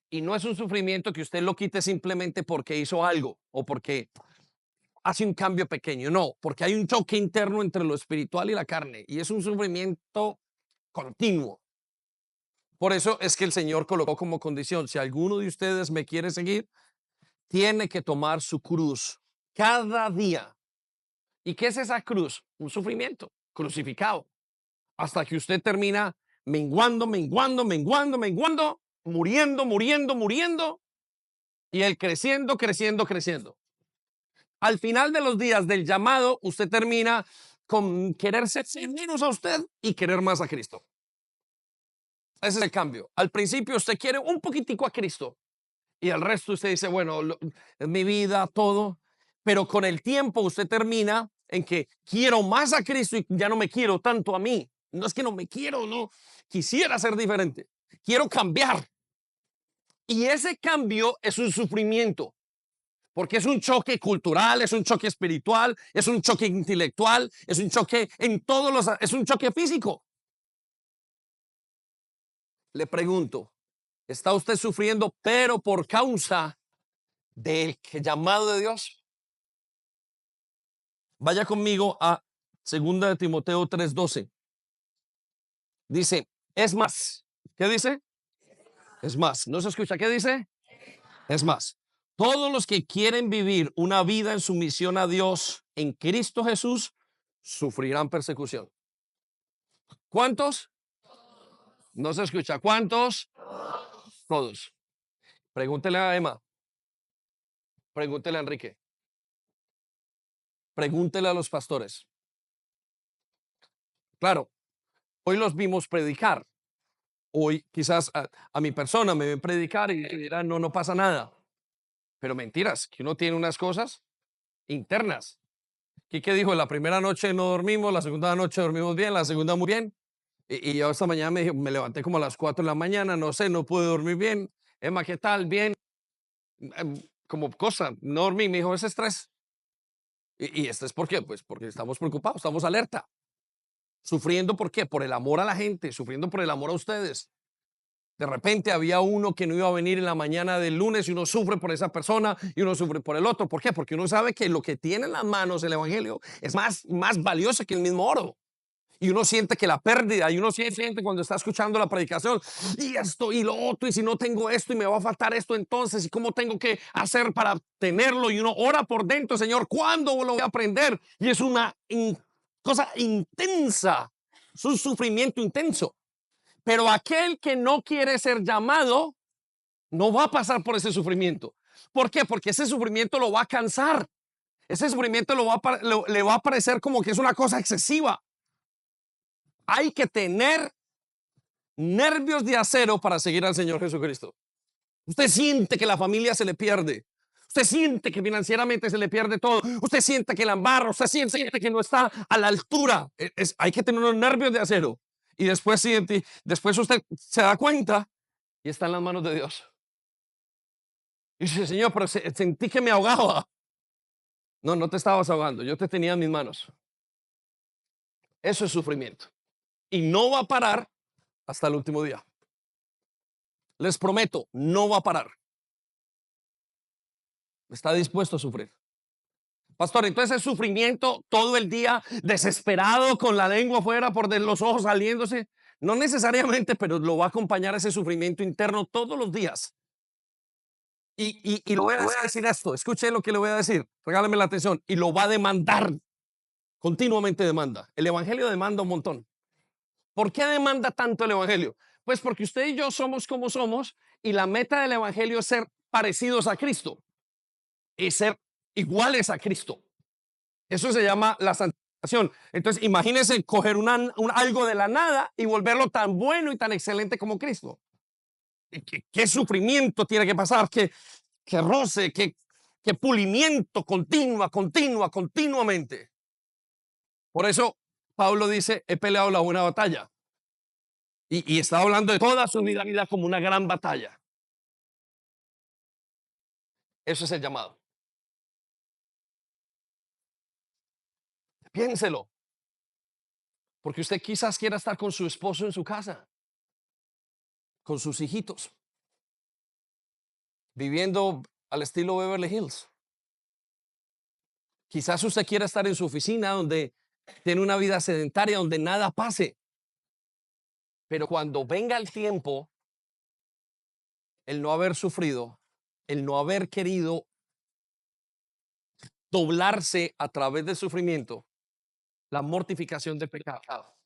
Y no es un sufrimiento que usted lo quite simplemente porque hizo algo o porque hace un cambio pequeño. No, porque hay un choque interno entre lo espiritual y la carne. Y es un sufrimiento continuo. Por eso es que el Señor colocó como condición, si alguno de ustedes me quiere seguir, tiene que tomar su cruz cada día. ¿Y qué es esa cruz? Un sufrimiento crucificado. Hasta que usted termina menguando, menguando, menguando, menguando, muriendo, muriendo, muriendo, y él creciendo, creciendo, creciendo. Al final de los días del llamado, usted termina con quererse menos a usted y querer más a Cristo. Ese es el cambio. Al principio usted quiere un poquitico a Cristo y al resto usted dice, bueno, es mi vida, todo. Pero con el tiempo usted termina en que quiero más a Cristo y ya no me quiero tanto a mí. No es que no me quiero, no. Quisiera ser diferente. Quiero cambiar. Y ese cambio es un sufrimiento. Porque es un choque cultural, es un choque espiritual, es un choque intelectual, es un choque en todos los, es un choque físico. Le pregunto, ¿está usted sufriendo pero por causa del llamado de Dios? Vaya conmigo a 2 de Timoteo 3:12. Dice, es más. ¿Qué dice? Es más. ¿No se escucha? ¿Qué dice? Es más. Todos los que quieren vivir una vida en sumisión a Dios en Cristo Jesús sufrirán persecución. ¿Cuántos? No se escucha. ¿Cuántos? Todos. Pregúntele a Emma. Pregúntele a Enrique. Pregúntele a los pastores. Claro, hoy los vimos predicar. Hoy quizás a mi persona me ven predicar y dirán, no, no pasa nada. Pero mentiras, que uno tiene unas cosas internas. ¿Qué dijo? La primera noche no dormimos, la segunda noche dormimos bien, la segunda muy bien. Y yo esta mañana me levanté como a las 4 de la mañana, no sé, no pude dormir bien. Emma, ¿qué tal? Bien. Como cosa, no dormí, me dijo, es estrés. Y estrés, ¿por qué? Pues porque estamos preocupados, estamos alerta. Sufriendo, ¿por qué? Por el amor a la gente, sufriendo por el amor a ustedes. De repente había uno que no iba a venir en la mañana del lunes y uno sufre por esa persona y uno sufre por el otro. ¿Por qué? Porque uno sabe que lo que tiene en las manos el evangelio es más valioso que el mismo oro. Y uno siente que la pérdida, y uno siente cuando está escuchando la predicación, y esto y lo otro, y si no tengo esto y me va a faltar esto entonces, y cómo tengo que hacer para tenerlo, y uno ora por dentro, Señor, ¿cuándo lo voy a aprender? Y es una cosa intensa, es un sufrimiento intenso. Pero aquel que no quiere ser llamado no va a pasar por ese sufrimiento. ¿Por qué? Porque ese sufrimiento lo va a cansar. Ese sufrimiento le va a parecer como que es una cosa excesiva. Hay que tener nervios de acero para seguir al Señor Jesucristo. Usted siente que la familia se le pierde. Usted siente que financieramente se le pierde todo. Usted siente que la embarra. Usted siente que no está a la altura. Hay que tener unos nervios de acero. Y después después usted se da cuenta y está en las manos de Dios. Y dice, Señor, pero sentí que me ahogaba. No, no te estabas ahogando. Yo te tenía en mis manos. Eso es sufrimiento. Y no va a parar hasta el último día. Les prometo, no va a parar. Está dispuesto a sufrir. Pastor, entonces es sufrimiento todo el día, desesperado, con la lengua afuera, por los ojos saliéndose. No necesariamente, pero lo va a acompañar ese sufrimiento interno todos los días. Y le voy a decir esto, escuche lo que le voy a decir, regálame la atención, y lo va a demandar, continuamente demanda. El evangelio demanda un montón. ¿Por qué demanda tanto el evangelio? Pues porque usted y yo somos como somos y la meta del evangelio es ser parecidos a Cristo y ser iguales a Cristo. Eso se llama la santificación. Entonces, imagínense coger algo de la nada y volverlo tan bueno y tan excelente como Cristo. ¿Qué sufrimiento tiene que pasar? ¿Qué roce? ¿Qué pulimiento continuamente? Por eso Pablo dice, he peleado la buena batalla. Y está hablando de toda su vida como una gran batalla. Eso es el llamado. Piénselo. Porque usted quizás quiera estar con su esposo en su casa, con sus hijitos, viviendo al estilo Beverly Hills. Quizás usted quiera estar en su oficina donde tiene una vida sedentaria, donde nada pase. Pero cuando venga el tiempo, el no haber sufrido, el no haber querido doblarse a través del sufrimiento, la mortificación de pecado,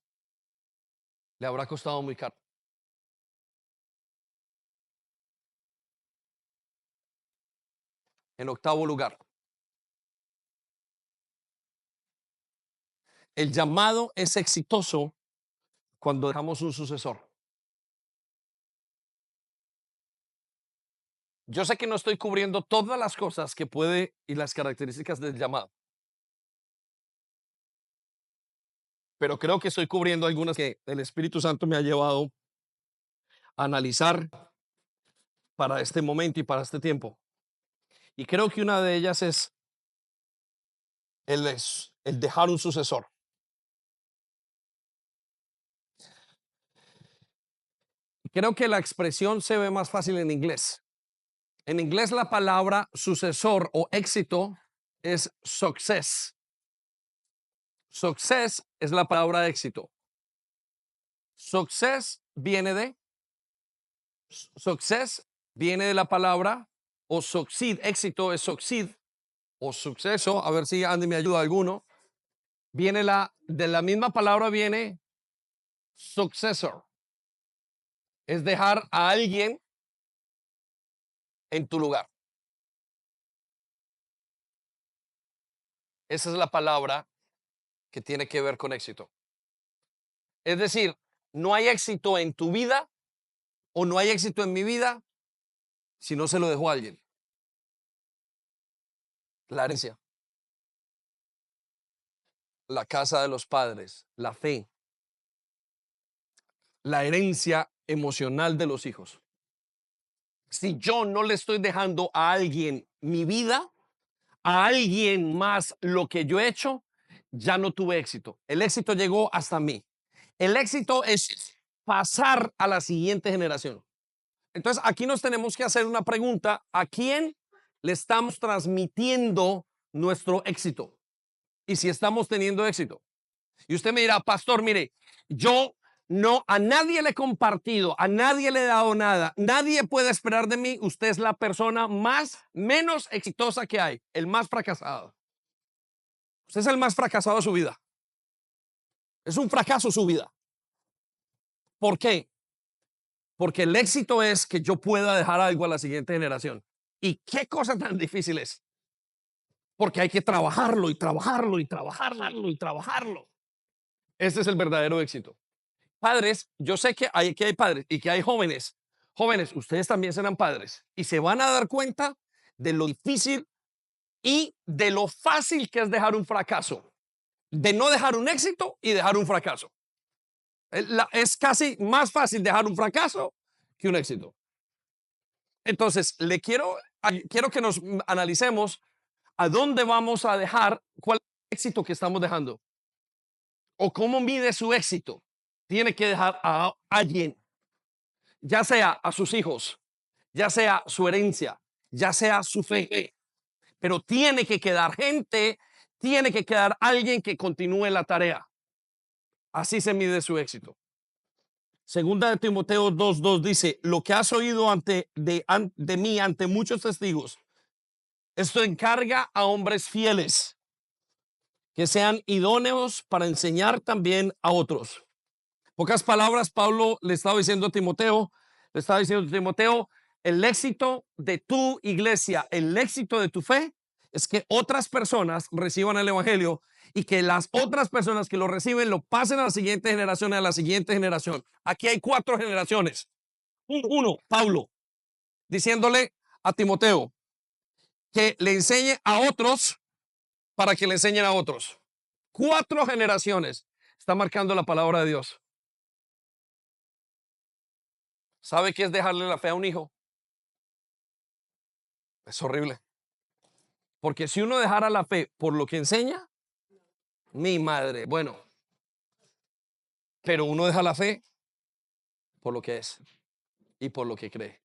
le habrá costado muy caro. En octavo lugar, el llamado es exitoso cuando dejamos un sucesor. Yo sé que no estoy cubriendo todas las cosas que puede y las características del llamado, pero creo que estoy cubriendo algunas que el Espíritu Santo me ha llevado a analizar para este momento y para este tiempo. Y creo que una de ellas es el dejar un sucesor. Creo que la expresión se ve más fácil en inglés. En inglés la palabra sucesor o éxito es success. Success es la palabra éxito. Success viene de la palabra o succeed. Éxito es succeed o suceso. A ver si Andy me ayuda alguno. De la misma palabra viene successor. Es dejar a alguien en tu lugar. Esa es la palabra que tiene que ver con éxito. Es decir, no hay éxito en tu vida o no hay éxito en mi vida si no se lo dejo a alguien. La herencia, la casa de los padres, la fe, la herencia emocional de los hijos. Si yo no le estoy dejando a alguien mi vida, a alguien más lo que yo he hecho, ya no tuve éxito. El éxito llegó hasta mí. El éxito es pasar a la siguiente generación. Entonces, aquí nos tenemos que hacer una pregunta: ¿a quién le estamos transmitiendo nuestro éxito? Y si estamos teniendo éxito. Y usted me dirá, pastor, mire, yo no a nadie le he compartido, a nadie le he dado nada, nadie puede esperar de mí. Usted es la persona menos exitosa que hay, el más fracasado. Usted es el más fracasado de su vida. Es un fracaso su vida. ¿Por qué? Porque el éxito es que yo pueda dejar algo a la siguiente generación. ¿Y qué cosa tan difícil es? Porque hay que trabajarlo y trabajarlo y trabajarlo y trabajarlo. Este es el verdadero éxito. Padres, yo sé que hay padres y que hay jóvenes. Jóvenes, ustedes también serán padres y se van a dar cuenta de lo difícil y de lo fácil que es dejar un fracaso. De no dejar un éxito y dejar un fracaso. Es casi más fácil dejar un fracaso que un éxito. Entonces, quiero que nos analicemos a dónde vamos a dejar, cuál es el éxito que estamos dejando. o cómo mide su éxito, tiene que dejar a alguien, ya sea a sus hijos, ya sea su herencia, ya sea su fe, pero tiene que quedar gente, tiene que quedar alguien que continúe la tarea. Así se mide su éxito. Segunda de Timoteo 2:2 dice, lo que has oído de mí ante muchos testigos, esto encarga a hombres fieles que sean idóneos para enseñar también a otros. Pocas palabras, Pablo le estaba diciendo a Timoteo, el éxito de tu iglesia, el éxito de tu fe, es que otras personas reciban el evangelio y que las otras personas que lo reciben lo pasen a la siguiente generación, a la siguiente generación. Aquí hay 4 generaciones. Uno, Pablo, diciéndole a Timoteo que le enseñe a otros para que le enseñen a otros. 4 generaciones. Está marcando la palabra de Dios. ¿Sabe qué es dejarle la fe a un hijo? Es horrible. Porque si uno dejara la fe por lo que enseña, mi madre, bueno, pero uno deja la fe por lo que es y por lo que cree.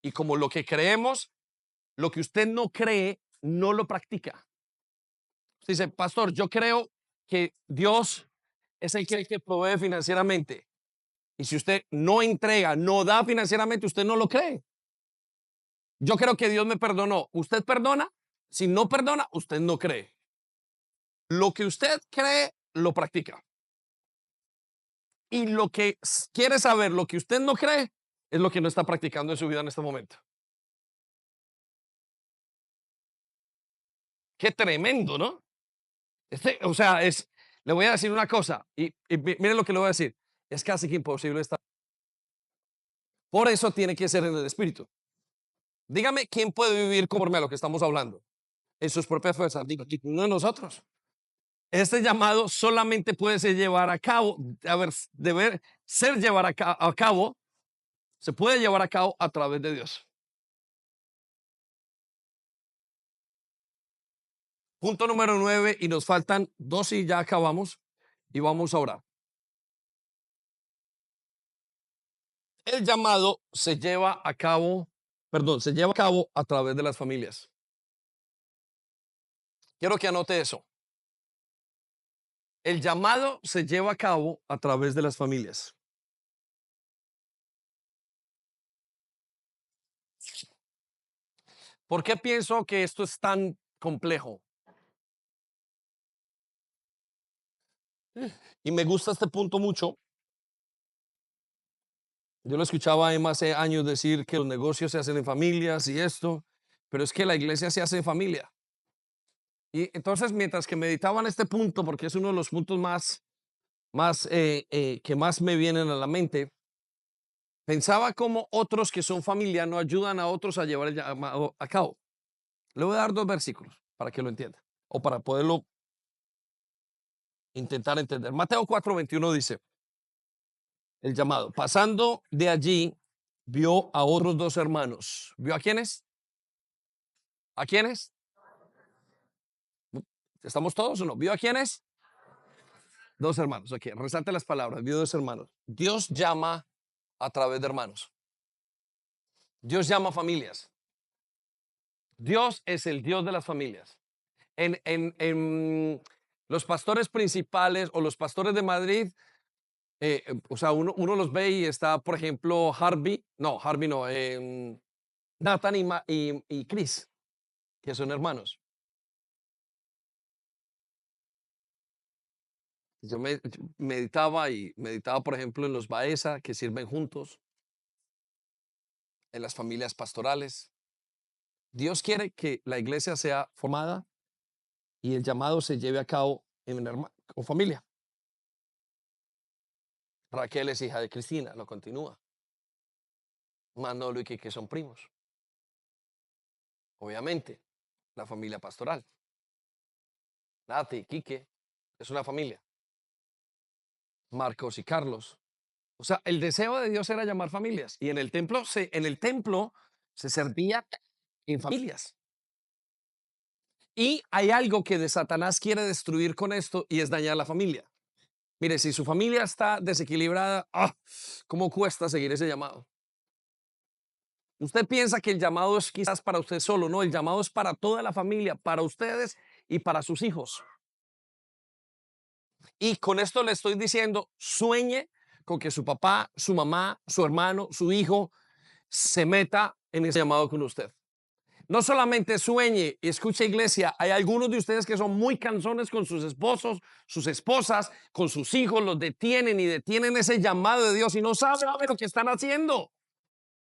Y como lo que creemos, lo que usted no cree, no lo practica. Usted dice, pastor, yo creo que Dios es el que provee financieramente. Y si usted no entrega, no da financieramente, usted no lo cree. Yo creo que Dios me perdonó. ¿Usted perdona? Si no perdona, usted no cree. Lo que usted cree, lo practica. Y lo que quiere saber, lo que usted no cree, es lo que no está practicando en su vida en este momento. Qué tremendo, ¿no? O sea, le voy a decir una cosa, y miren lo que le voy a decir. Es casi que imposible estar. Por eso tiene que ser en el espíritu. Dígame, ¿quién puede vivir conforme a lo que estamos hablando? En sus propias fuerzas. Digo, no de nosotros. Este llamado solamente puede ser llevar a cabo, deber ser llevar a cabo, se puede llevar a cabo a través de Dios. Punto número 9 y nos faltan 2 y ya acabamos y vamos a orar. El llamado se lleva a cabo, perdón, se lleva a cabo a través de las familias. Quiero que anote eso. El llamado se lleva a cabo a través de las familias. ¿Por qué pienso que esto es tan complejo? Y me gusta este punto mucho. Yo lo escuchaba a Emma hace años decir que los negocios se hacen en familias y esto, pero es que la iglesia se hace en familia. Y entonces, mientras que meditaba en este punto, porque es uno de los puntos que más me vienen a la mente, pensaba cómo otros que son familia no ayudan a otros a llevar el llamado a cabo. Le voy a dar 2 versículos para que lo entienda o para poderlo intentar entender. Mateo 4:21 dice, el llamado. Pasando de allí, vio a otros 2 hermanos. ¿Vio a quiénes? ¿A quiénes? ¿Estamos todos o no? ¿Vio a quiénes? 2 hermanos. Ok, resalte las palabras. Vio 2 hermanos. Dios llama a través de hermanos. Dios llama a familias. Dios es el Dios de las familias. En los pastores principales o los pastores de Madrid, o sea, uno los ve y está, por ejemplo, Harvey no, Nathan y Chris, que son hermanos. Yo meditaba, por ejemplo, en los Baeza que sirven juntos, en las familias pastorales. Dios quiere que la iglesia sea formada y el llamado se lleve a cabo con familia. Raquel es hija de Cristina, lo continúa. Manolo y Quique son primos. Obviamente, la familia pastoral. Nati, Quique, es una familia. Marcos y Carlos. O sea, el deseo de Dios era llamar familias. Y en el templo se servía en familias. Y hay algo que de Satanás quiere destruir con esto y es dañar la familia. Mire, si su familia está desequilibrada, ¿cómo cuesta seguir ese llamado? Usted piensa que el llamado es quizás para usted solo, no, el llamado es para toda la familia, para ustedes y para sus hijos. Y con esto le estoy diciendo, sueñe con que su papá, su mamá, su hermano, su hijo se meta en ese llamado con usted. No solamente sueñe y escuche, iglesia, hay algunos de ustedes que son muy cansones con sus esposos, sus esposas, con sus hijos, los detienen y detienen ese llamado de Dios y no saben lo que están haciendo.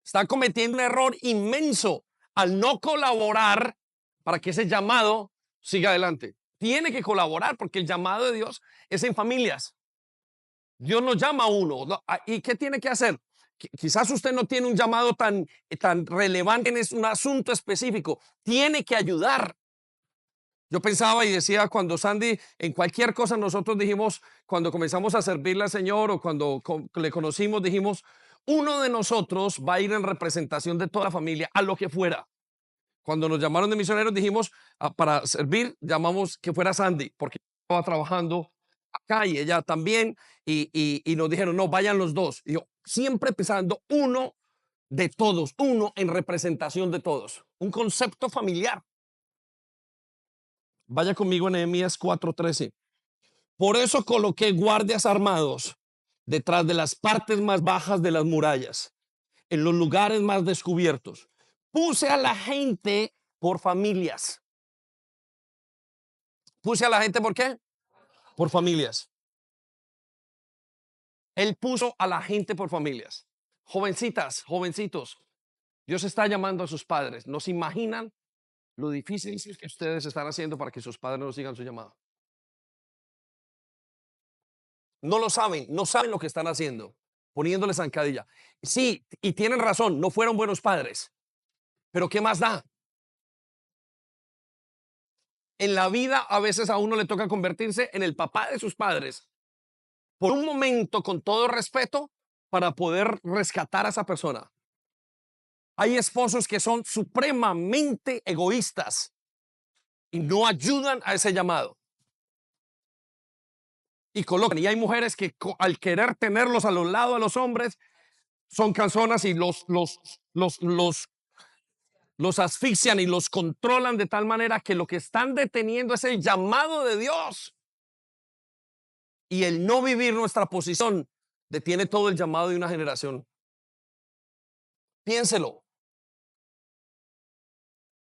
Están cometiendo un error inmenso al no colaborar para que ese llamado siga adelante. Tiene que colaborar porque el llamado de Dios es en familias. Dios nos llama a uno. ¿Y qué tiene que hacer? Quizás usted no tiene un llamado tan relevante en un asunto específico. Tiene que ayudar. Yo pensaba y decía cuando Sandy, en cualquier cosa nosotros dijimos, cuando comenzamos a servirle al Señor o cuando le conocimos, dijimos, uno de nosotros va a ir en representación de toda la familia, a lo que fuera. Cuando nos llamaron de misioneros dijimos, para servir, llamamos que fuera Sandy, porque estaba trabajando acá y ella también, y nos dijeron, no, vayan los dos. Y yo, siempre pensando uno de todos, uno en representación de todos, un concepto familiar. Vaya conmigo en Nehemías 4:13. Por eso coloqué guardias armados detrás de las partes más bajas de las murallas, en los lugares más descubiertos. Puse a la gente por familias. Puse a la gente ¿por qué? Por familias. Él puso a la gente por familias. Jovencitas, jovencitos, Dios está llamando a sus padres. ¿No se imaginan lo difícil que ustedes están haciendo para que sus padres no sigan su llamado? No lo saben, no saben lo que están haciendo, poniéndole zancadilla. Sí, y tienen razón, no fueron buenos padres, pero ¿qué más da? En la vida a veces a uno le toca convertirse en el papá de sus padres por un momento, con todo respeto, para poder rescatar a esa persona. Hay esposos que son supremamente egoístas y no ayudan a ese llamado. Y colocan, y hay mujeres que al querer tenerlos a los lados de los hombres, son canzonas y los asfixian y los controlan de tal manera que lo que están deteniendo es el llamado de Dios. Y el no vivir nuestra posición detiene todo el llamado de una generación. Piénselo.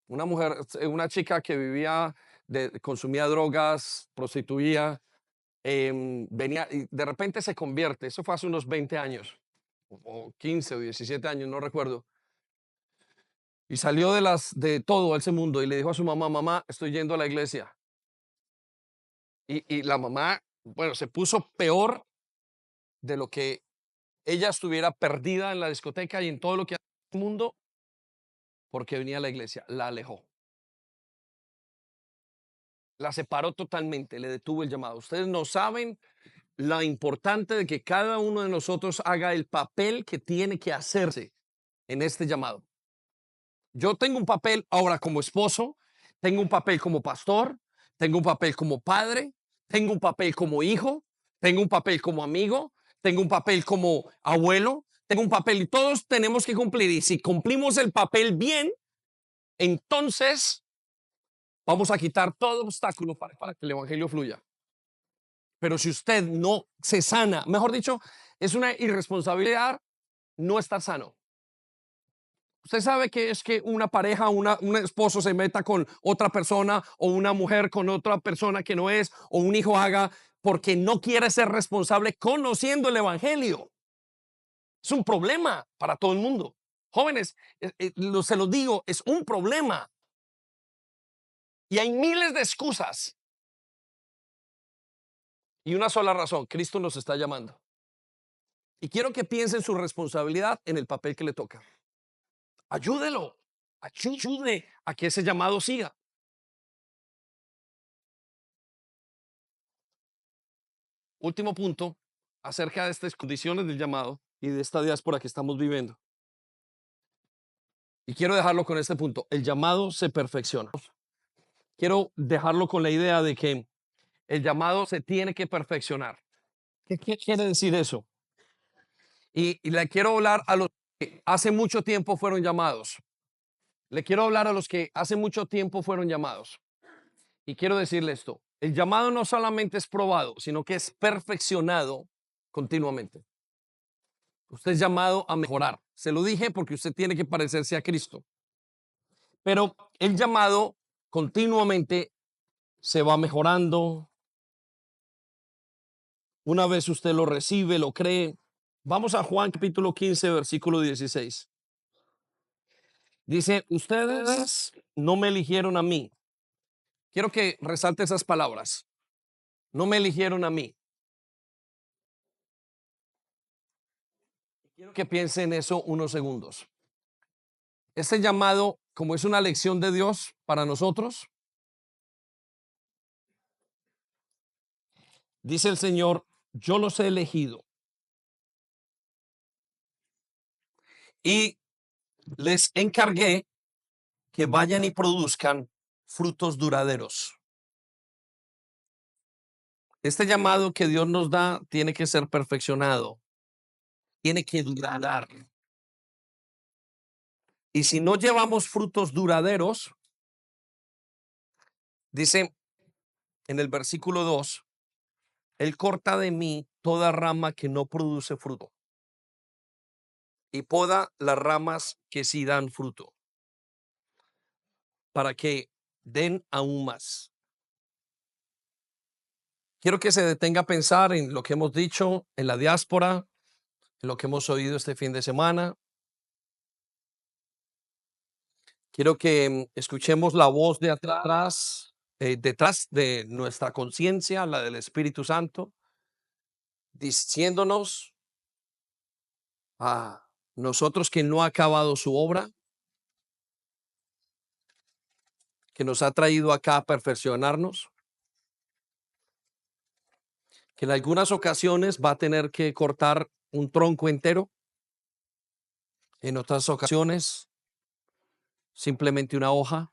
Una mujer, una chica que vivía, consumía drogas, prostituía, venía y de repente se convierte. Eso fue hace unos 20 años, o 15 o 17 años, no recuerdo. Y salió de todo ese mundo y le dijo a su mamá, mamá, estoy yendo a la iglesia. Y la mamá, bueno, se puso peor de lo que ella estuviera perdida en la discoteca y en todo lo que hace el mundo porque venía a la iglesia. La alejó. La separó totalmente, le detuvo el llamado. Ustedes no saben lo importante de que cada uno de nosotros haga el papel que tiene que hacerse en este llamado. Yo tengo un papel ahora como esposo, tengo un papel como pastor, tengo un papel como padre, tengo un papel como hijo, tengo un papel como amigo, tengo un papel como abuelo, tengo un papel y todos tenemos que cumplir. Y si cumplimos el papel bien, entonces vamos a quitar todo obstáculo para que el evangelio fluya. Pero si usted no se sana, mejor dicho, es una irresponsabilidad no estar sano. Usted sabe que es que una pareja, un esposo se meta con otra persona o una mujer con otra persona que no es, o un hijo haga porque no quiere ser responsable conociendo el evangelio. Es un problema para todo el mundo. Jóvenes, se lo digo, es un problema. Y hay miles de excusas. Y una sola razón, Cristo nos está llamando. Y quiero que piense en su responsabilidad en el papel que le toca. Ayúdelo, ayude a que ese llamado siga. Último punto acerca de estas condiciones del llamado y de esta diáspora que estamos viviendo. Y quiero dejarlo con este punto. El llamado se perfecciona. Quiero dejarlo con la idea de que el llamado se tiene que perfeccionar. ¿Qué quiere decir eso? Y le quiero hablar a los que hace mucho tiempo fueron llamados. Le quiero hablar a los que hace mucho tiempo fueron llamados. Y quiero decirle esto, el llamado no solamente es probado, sino que es perfeccionado continuamente. Usted es llamado a mejorar. Se lo dije porque usted tiene que parecerse a Cristo. Pero el llamado continuamente se va mejorando. Una vez usted lo recibe, lo cree. Vamos a Juan capítulo 15, versículo 16. Dice, ustedes no me eligieron a mí. Quiero que resalte esas palabras. No me eligieron a mí. Quiero que piense en eso unos segundos. Este llamado, como es una lección de Dios para nosotros, dice el Señor, yo los he elegido y les encargué que vayan y produzcan frutos duraderos. Este llamado que Dios nos da tiene que ser perfeccionado, tiene que durar. Y si no llevamos frutos duraderos, dice en el versículo 2, Él corta de mí toda rama que no produce fruto y poda las ramas que sí dan fruto, para que den aún más. Quiero que se detenga a pensar en lo que hemos dicho en la diáspora, en lo que hemos oído este fin de semana. Quiero que escuchemos la voz de atrás, detrás de nuestra conciencia, la del Espíritu Santo, diciéndonos a nosotros que no ha acabado su obra, que nos ha traído acá a perfeccionarnos, que en algunas ocasiones va a tener que cortar un tronco entero, en otras ocasiones simplemente una hoja,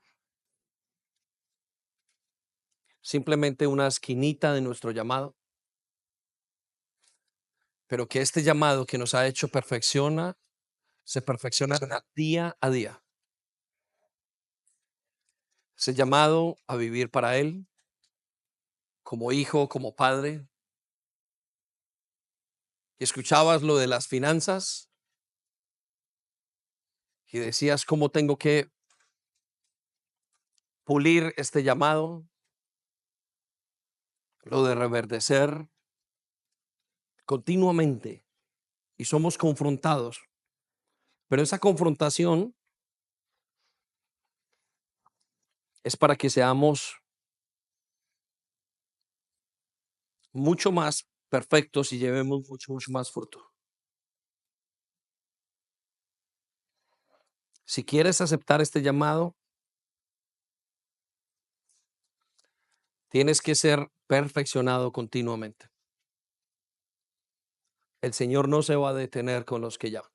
simplemente una esquinita de nuestro llamado, pero que este llamado que nos ha hecho se perfecciona día a día. Ese llamado a vivir para Él, como hijo, como padre. Y escuchabas lo de las finanzas y decías cómo tengo que pulir este llamado, lo de reverdecer continuamente. Y somos confrontados. Pero esa confrontación es para que seamos mucho más perfectos y llevemos mucho más fruto. Si quieres aceptar este llamado, tienes que ser perfeccionado continuamente. El Señor no se va a detener con los que llaman.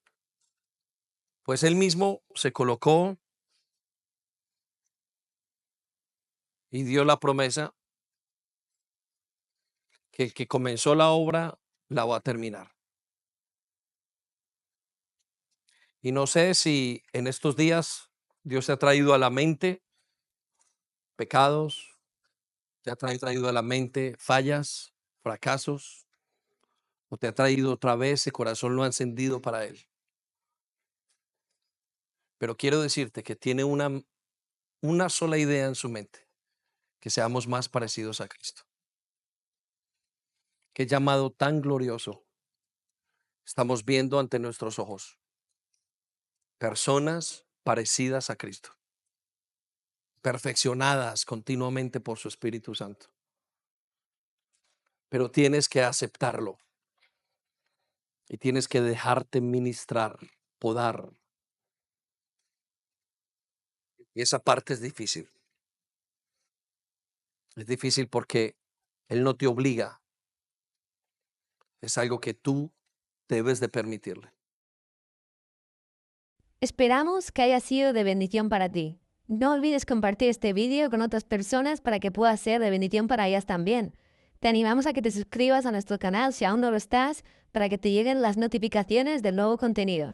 Pues Él mismo se colocó y dio la promesa que el que comenzó la obra la va a terminar. Y no sé si en estos días Dios te ha traído a la mente pecados, te ha traído a la mente fallas, fracasos, o te ha traído otra vez ese corazón lo ha encendido para Él. Pero quiero decirte que tiene una sola idea en su mente, que seamos más parecidos a Cristo. Qué llamado tan glorioso estamos viendo ante nuestros ojos. Personas parecidas a Cristo, perfeccionadas continuamente por su Espíritu Santo. Pero tienes que aceptarlo y tienes que dejarte ministrar, podar. Y esa parte es difícil. Es difícil porque Él no te obliga. Es algo que tú debes de permitirle. Esperamos que haya sido de bendición para ti. No olvides compartir este vídeo con otras personas para que pueda ser de bendición para ellas también. Te animamos a que te suscribas a nuestro canal si aún no lo estás, para que te lleguen las notificaciones del nuevo contenido.